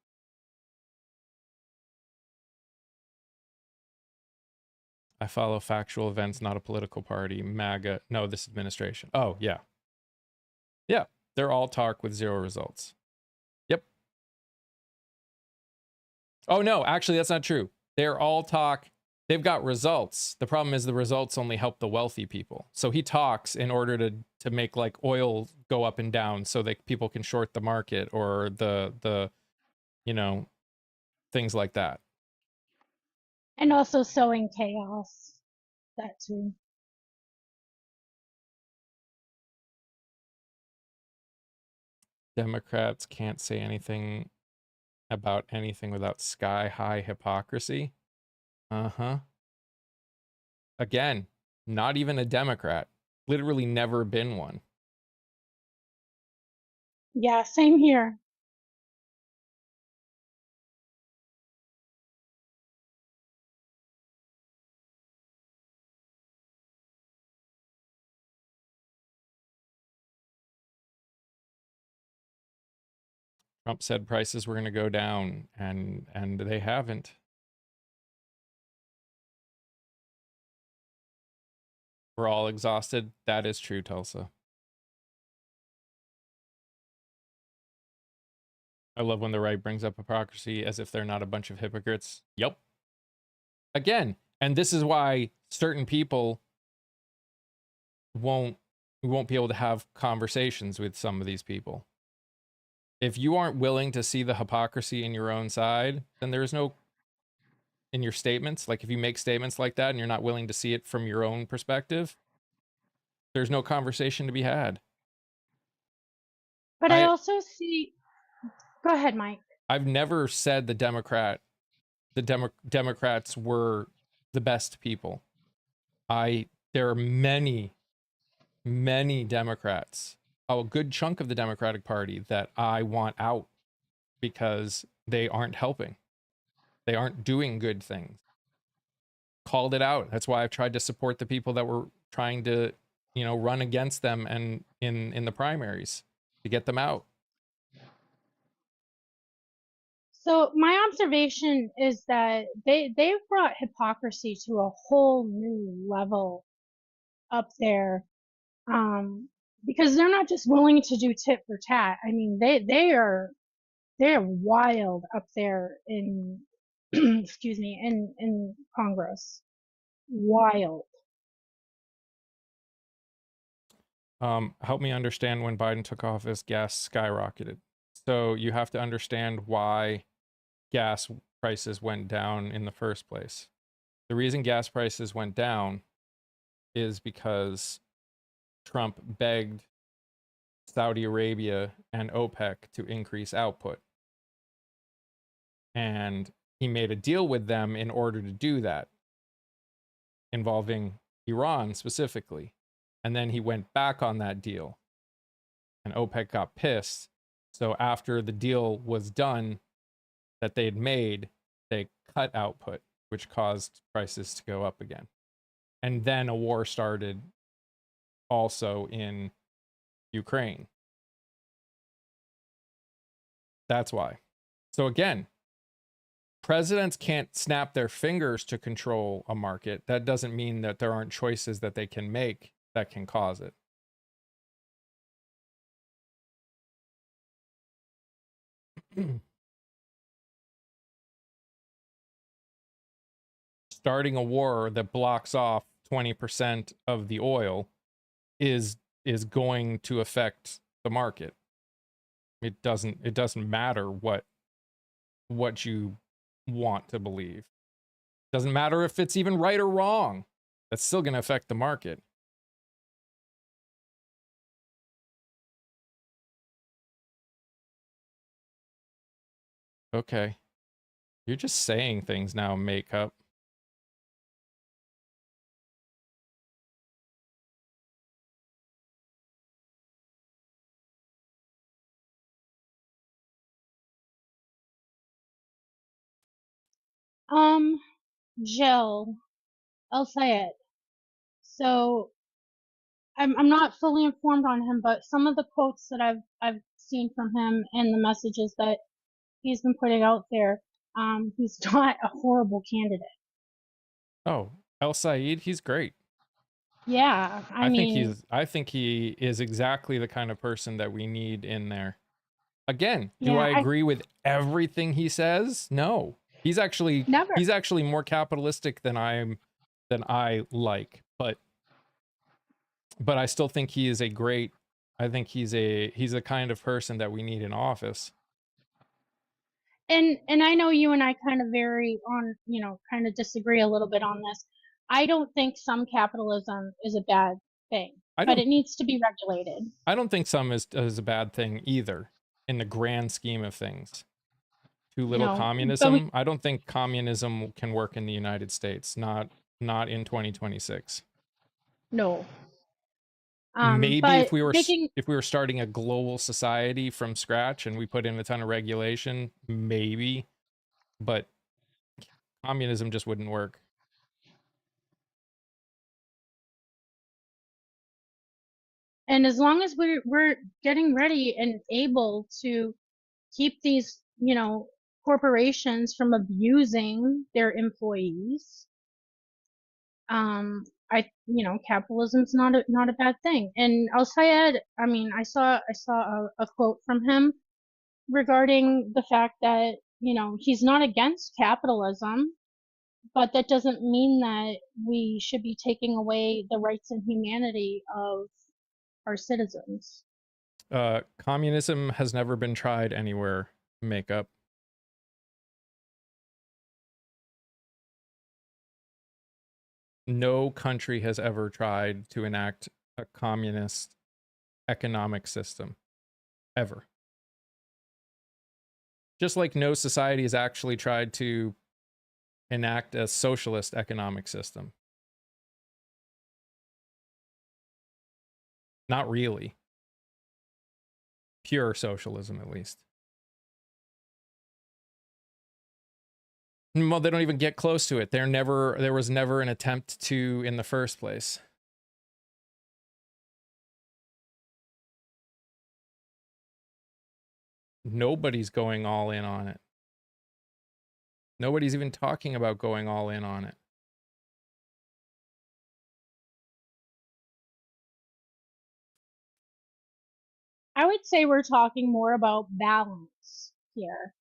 I follow factual events, not a political party. MAGA. No, this administration. Oh, yeah. Yeah. They're all talk with zero results. Yep. Oh, no, actually, that's not true. They're all talk. They've got results. The problem is the results only help the wealthy people. So he talks in order to make like oil go up and down so that people can short the market or the you know, things like that. And also sowing chaos. That too. Democrats can't say anything about anything without sky-high hypocrisy. Uh-huh. Again, not even a Democrat. Literally never been one. Yeah, same here. Trump said prices were going to go down, and they haven't. We're all exhausted. That is true, Tulsa. I love when the right brings up hypocrisy as if they're not a bunch of hypocrites. Yep. Again, and this is why certain people won't be able to have conversations with some of these people. If you aren't willing to see the hypocrisy in your own side, then there's no in your statements. Like if you make statements like that and you're not willing to see it from your own perspective, there's no conversation to be had. But I also see. Go ahead, Mike. I've never said the Democrats were the best people. There are many Democrats, a good chunk of the Democratic Party that I want out because they aren't helping. They aren't doing good things. Called it out. That's why I've tried to support the people that were trying to, run against them and in the primaries to get them out. So my observation is that they've brought hypocrisy to a whole new level up there, because they're not just willing to do tit for tat. I mean, they're wild up there in excuse me, in Congress. Wild. Help me understand when Biden took office, gas skyrocketed. So you have to understand why gas prices went down in the first place. The reason gas prices went down is because Trump begged Saudi Arabia and OPEC to increase output. And he made a deal with them in order to do that, involving Iran specifically. And then he went back on that deal, and OPEC got pissed. So after the deal was done that they had made, they cut output, which caused prices to go up again. And then a war started also in Ukraine. That's why. So again, presidents can't snap their fingers to control a market. That doesn't mean that there aren't choices that they can make that can cause it. Starting a war that blocks off 20% of the oil is going to affect the market. It doesn't matter what you want to believe. Doesn't matter if it's even right or wrong. That's still going to affect the market. Okay. You're just saying things now, makeup. Jill, I'll say it. So I'm not fully informed on him, but some of the quotes that I've seen from him and the messages that he's been putting out there, he's not a horrible candidate. Oh, El Said, he's great. Yeah, I mean, I think he is exactly the kind of person that we need in there. Again, do yeah, I I agree with everything he says? No. never. He's actually more capitalistic than I like, but I still think he is a great, I think he's a kind of person that we need in office. And I know you and I kind of vary on, kind of disagree a little bit on this. I don't think some capitalism is a bad thing, but it needs to be regulated. I don't think some is a bad thing either in the grand scheme of things. Too little But we communism. I don't think communism can work in the United States. Not in 2026. no. Maybe But making if we were starting a global society from scratch and we put in a ton of regulation, maybe, but communism just wouldn't work. and as long as we're getting ready and able to keep these, corporations from abusing their employees, capitalism's not a bad thing. And Al Sayed, I mean, I saw a quote from him regarding the fact that, he's not against capitalism, but that doesn't mean that we should be taking away the rights and humanity of our citizens. Communism has never been tried anywhere. Makeup. No country has ever tried to enact a communist economic system. Ever. Just like no society has actually tried to enact a socialist economic system. Not really. Pure socialism, at least. Well, they don't even get close to it. There was never an attempt to in the first place. Nobody's going all in on it. Nobody's even talking about going all in on it. I would say we're talking more about balance here.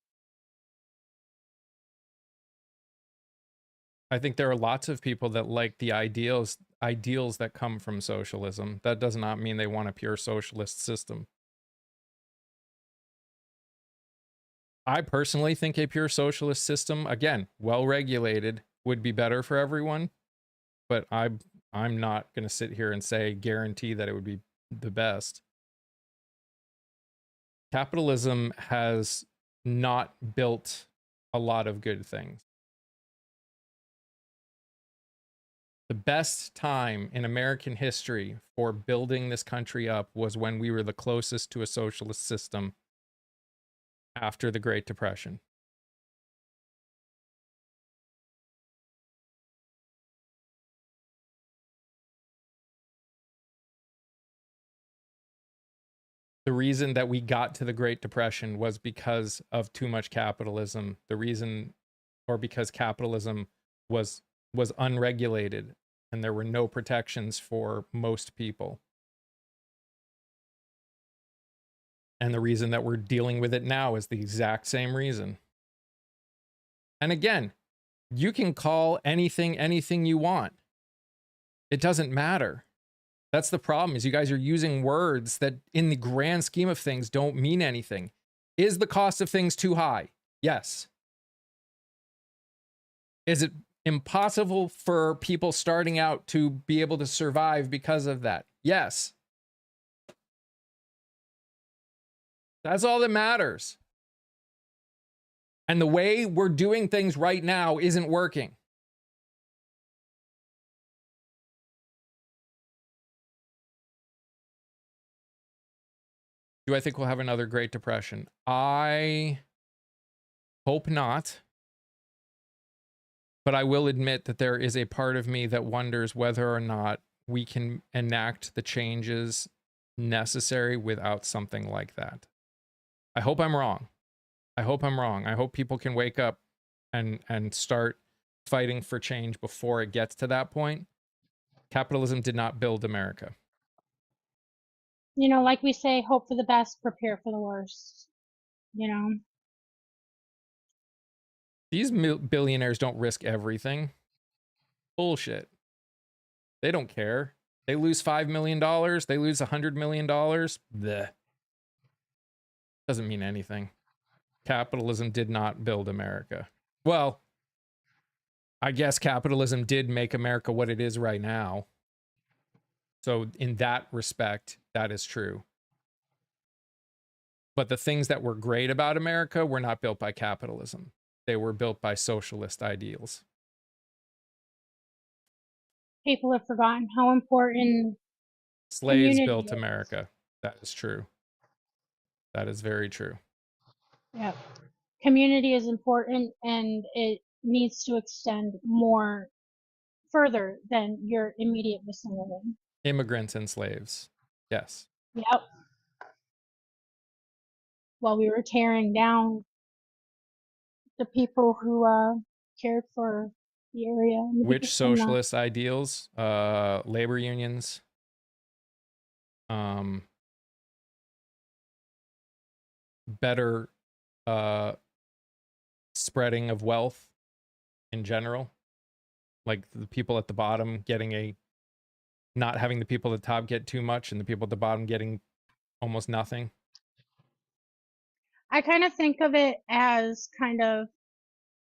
I think there are lots of people that like the ideals that come from socialism. That does not mean they want a pure socialist system. I personally think a pure socialist system, again, well regulated, would be better for everyone, but I'm not going to sit here and guarantee that it would be the best. Capitalism has not built a lot of good things. The best time in American history for building this country up was when we were the closest to a socialist system after the Great Depression. The reason that we got to the Great Depression was because of too much capitalism. Because capitalism was unregulated and there were no protections for most people. And the reason that we're dealing with it now is the exact same reason. And again, you can call anything you want. It doesn't matter. That's the problem, is you guys are using words that in the grand scheme of things don't mean anything. Is the cost of things too high? Yes. Is it impossible for people starting out to be able to survive because of that? Yes. That's all that matters. And the way we're doing things right now isn't working. Do I think we'll have another Great Depression? I hope not. But I will admit that there is a part of me that wonders whether or not we can enact the changes necessary without something like that. I hope I'm wrong. I hope I'm wrong. I hope people can wake up and start fighting for change before it gets to that point. Capitalism did not build America. You know, like we say, hope for the best, prepare for the worst. You know, These billionaires don't risk everything. Bullshit. They don't care. They lose $5 million. They lose $100 million. Blech. Doesn't mean anything. Capitalism did not build America. Well, I guess capitalism did make America what it is right now. So in that respect, that is true. But the things that were great about America were not built by capitalism. They were built by socialist ideals. people have forgotten how important Slaves community built is. America. That is true. That is very true. Yeah. Community is important and it needs to extend more further than your immediate vicinity. Immigrants and slaves. Yes. Yep. While we were tearing down the people who cared for the area and the Which people from the socialist ideals? Labor unions. Better spreading of wealth in general. Like the people at the bottom getting not having the people at the top get too much and the people at the bottom getting almost nothing. I kind of think of it as kind of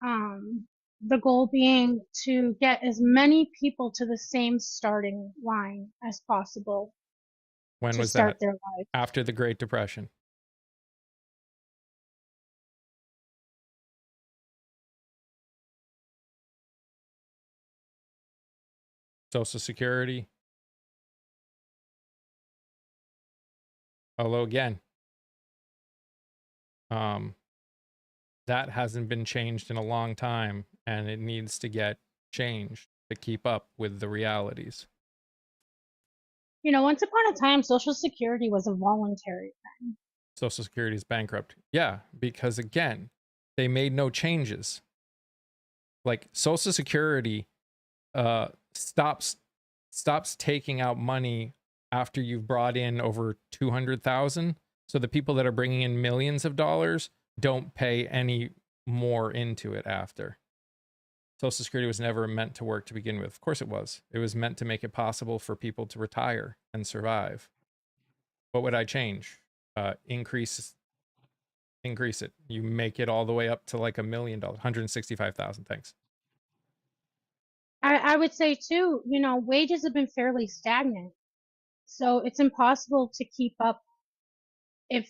the goal being to get as many people to the same starting line as possible When to was start that? their life. After the Great Depression. Social Security. Although again, that hasn't been changed in a long time, and it needs to get changed to keep up with the realities. You know, once upon a time, Social Security was a voluntary thing. Social Security is bankrupt. Yeah, because again, they made no changes. Like Social Security stops taking out money after you've brought in over 200,000. So the people that are bringing in millions of dollars don't pay any more into it after. Social Security was never meant to work to begin with. Of course it was. It was meant to make it possible for people to retire and survive. What would I change? Increase it. You make it all the way up to like $1 million, 165,000. Thanks. I would say too, you know, wages have been fairly stagnant. So it's impossible to keep up if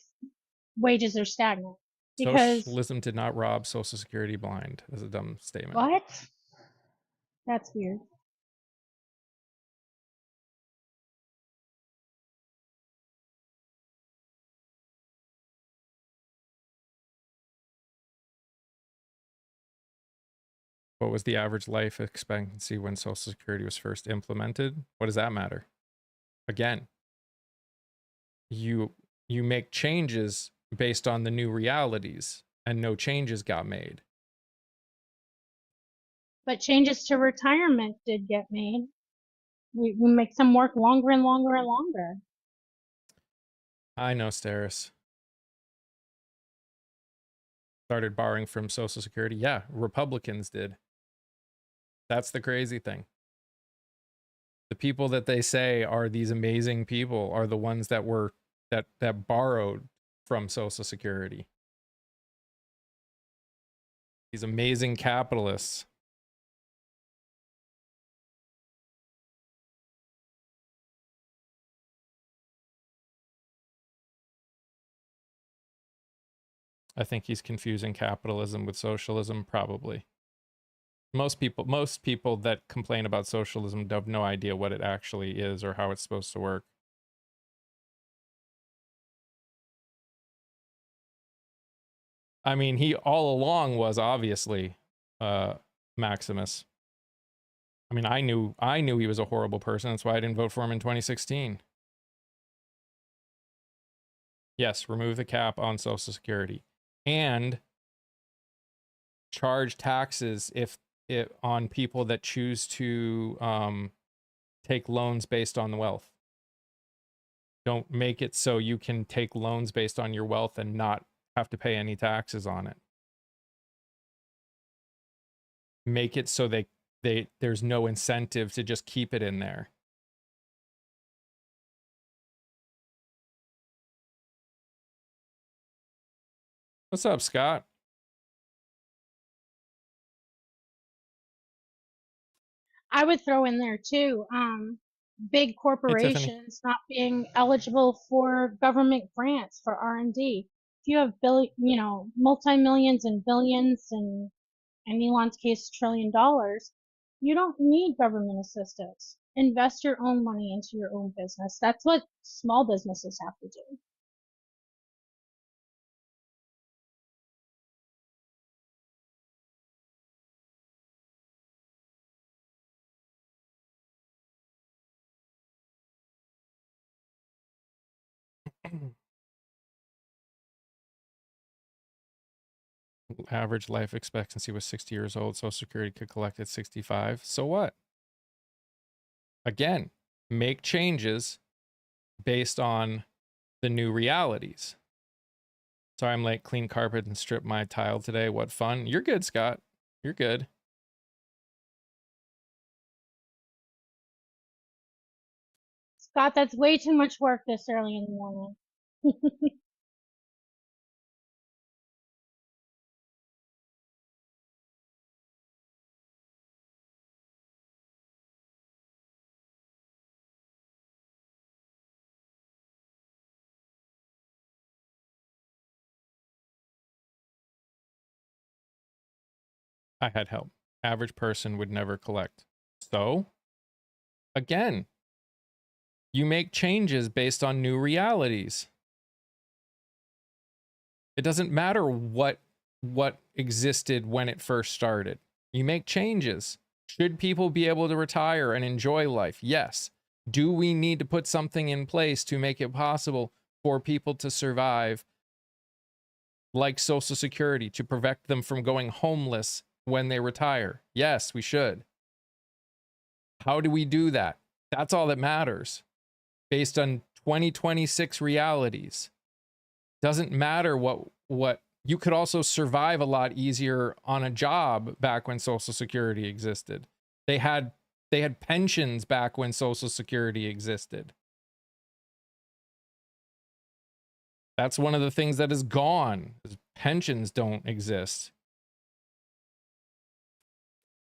wages are stagnant. Because Socialism did not rob Social Security blind. That's a dumb statement. what? That's weird. What was the average life expectancy when Social Security was first implemented? What does that matter? Again, you make changes based on the new realities, and no changes got made. But changes to retirement did get made. We make them work longer and longer and longer. I know, Steris. Started borrowing from Social Security. Yeah, Republicans did. That's the crazy thing. The people that they say are these amazing people are the ones that were that borrowed from Social Security. These amazing capitalists. I think he's confusing capitalism with socialism, probably. Most people that complain about socialism have no idea what it actually is or how it's supposed to work. I mean, he all along was obviously Maximus. I mean, I knew he was a horrible person. That's why I didn't vote for him in 2016. Yes, remove the cap on Social Security and charge taxes if it on people that choose to take loans based on the wealth. Don't make it so you can take loans based on your wealth and not have to pay any taxes on it. Make it so there's no incentive to just keep it in there. What's up, Scott? I would throw in there too, big Hey, Tiffany. corporations not being eligible for government grants for R&D. If you have multi-millions and billions and in Elon's case, $1 trillion, you don't need government assistance. Invest your own money into your own business. That's what small businesses have to do. Average life expectancy was 60 years old. Social Security could collect at 65. So what? Again, make changes based on the new realities. Sorry, I'm late. Clean carpet and strip my tile today. What fun. You're good, Scott. You're good. Scott, that's way too much work this early in the morning. I had help. Average person would never collect. So, again, you make changes based on new realities. It doesn't matter what existed when it first started. You make changes. Should people be able to retire and enjoy life? Yes. Do we need to put something in place to make it possible for people to survive, like Social Security, to prevent them from going homeless when they retire? Yes, we should. How do we do that? That's all that matters. Based on 2026 realities. Doesn't matter what you could also survive a lot easier on a job back when Social Security existed. They had pensions back when Social Security existed. That's one of the things that is gone. Is pensions don't exist.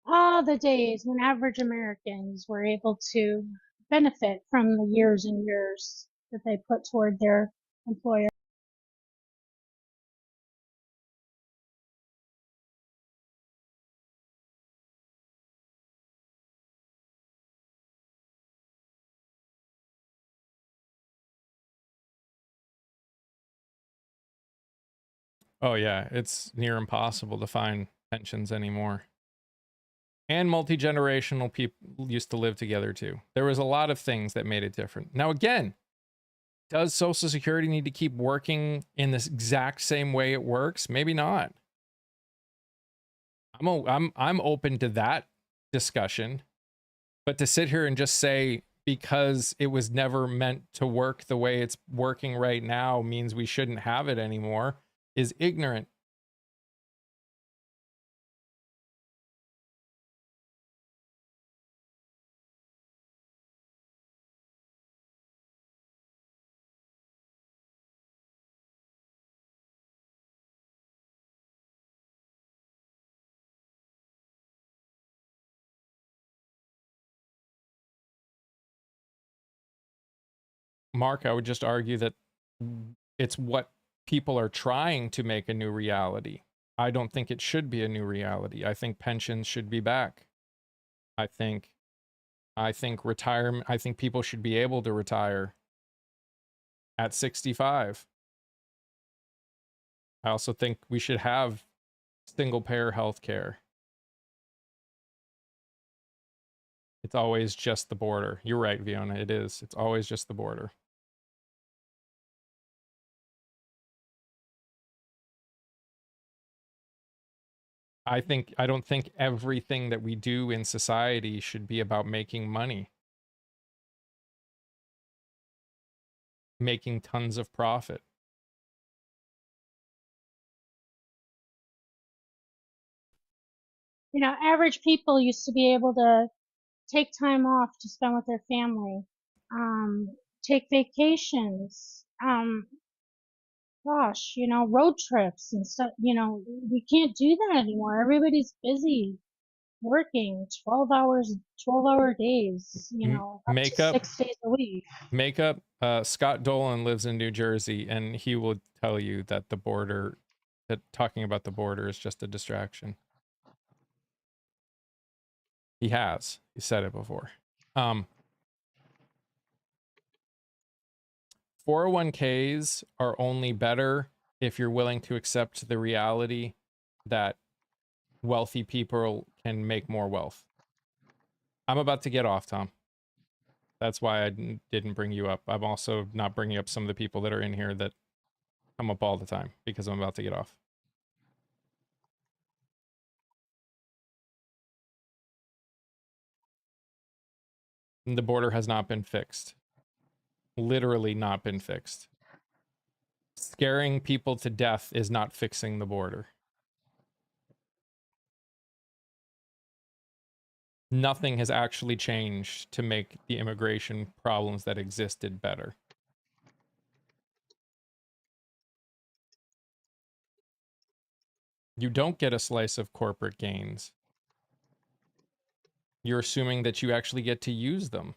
Ah, the days when average Americans were able to benefit from the years and years that they put toward their employer. Oh yeah, it's near impossible to find pensions anymore. And multi-generational people used to live together too. There was a lot of things that made it different. Now again, does Social Security need to keep working in this exact same way it works? Maybe not. I'm open to that discussion, but to sit here and just say because it was never meant to work the way it's working right now means we shouldn't have it anymore is ignorant. Mark, I would just argue that it's what people are trying to make a new reality. I don't think it should be a new reality. I think pensions should be back. I think retirement, I think people should be able to retire at 65. I also think we should have single payer health care. It's always just the border. You're right, Fiona. It is. It's always just the border. I don't think everything that we do in society should be about making money, making tons of profit. You know, average people used to be able to take time off to spend with their family, um, take vacations, gosh, you know, road trips and stuff. You know, we can't do that anymore. Everybody's busy working 12 hours, 12-hour days, you know, up to Makeup, 6 days a week. makeup. Scott Dolan lives in New Jersey, and he will tell you that the border, that talking about the border is just a distraction. He said it before. 401ks are only better if you're willing to accept the reality that wealthy people can make more wealth. I'm about to get off, Tom. That's why I didn't bring you up. I'm also not bringing up some of the people that are in here that come up all the time because I'm about to get off. The border has not been fixed. Literally not been fixed. Scaring people to death is not fixing the border. Nothing has actually changed to make the immigration problems that existed better. You don't get a slice of corporate gains. You're assuming that you actually get to use them.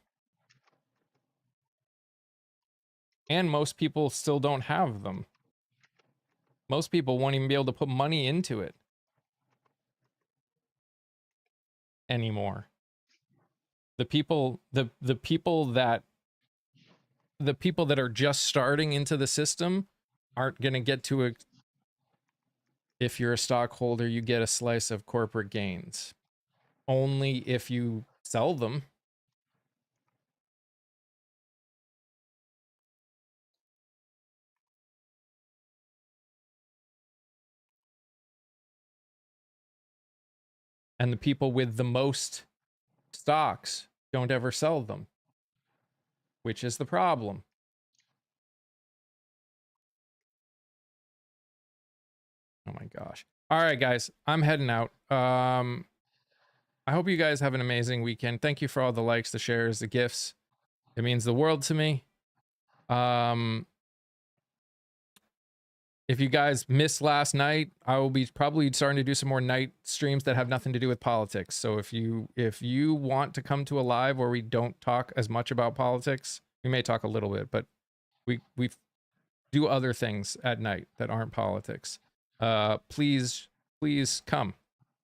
And most people still don't have them. Most people won't even be able to put money into it anymore. The people that are just starting into the system aren't going to get to a, if you're a stockholder, you get a slice of corporate gains. Only if you sell them. And the people with the most stocks don't ever sell them, which is the problem. Oh my gosh. All right, guys, I'm heading out. I hope you guys have an amazing weekend. Thank you for all the likes, the shares, the gifts. It means the world to me. If you guys missed last night, I will be probably starting to do some more night streams that have nothing to do with politics. So if you want to come to a live where we don't talk as much about politics, we may talk a little bit, but we do other things at night that aren't politics. Please come.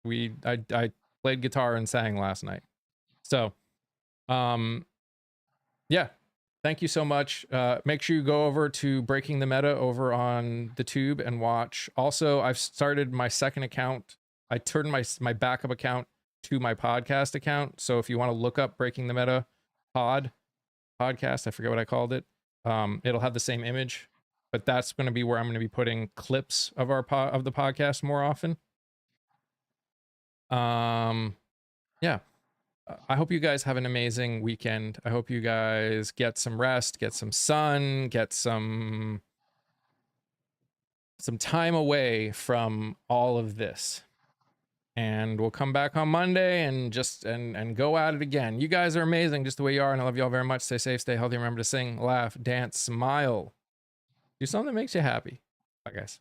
I played guitar and sang last night. So yeah. Thank you so much. Make sure you go over to Breaking the Meta over on the tube and watch. Also, I've started my second account. I turned my backup account to my podcast account. So if you want to look up Breaking the Meta podcast, I forget what I called it. It'll have the same image, but that's going to be where I'm going to be putting clips of of the podcast more often. Yeah. I hope you guys have an amazing weekend. I hope you guys get some rest, get some sun, get some time away from all of this. And we'll come back on Monday and just and go at it again. You guys are amazing just the way you are, and I love you all very much. Stay safe, stay healthy. Remember to sing, laugh, dance, smile. Do something that makes you happy. Bye, guys.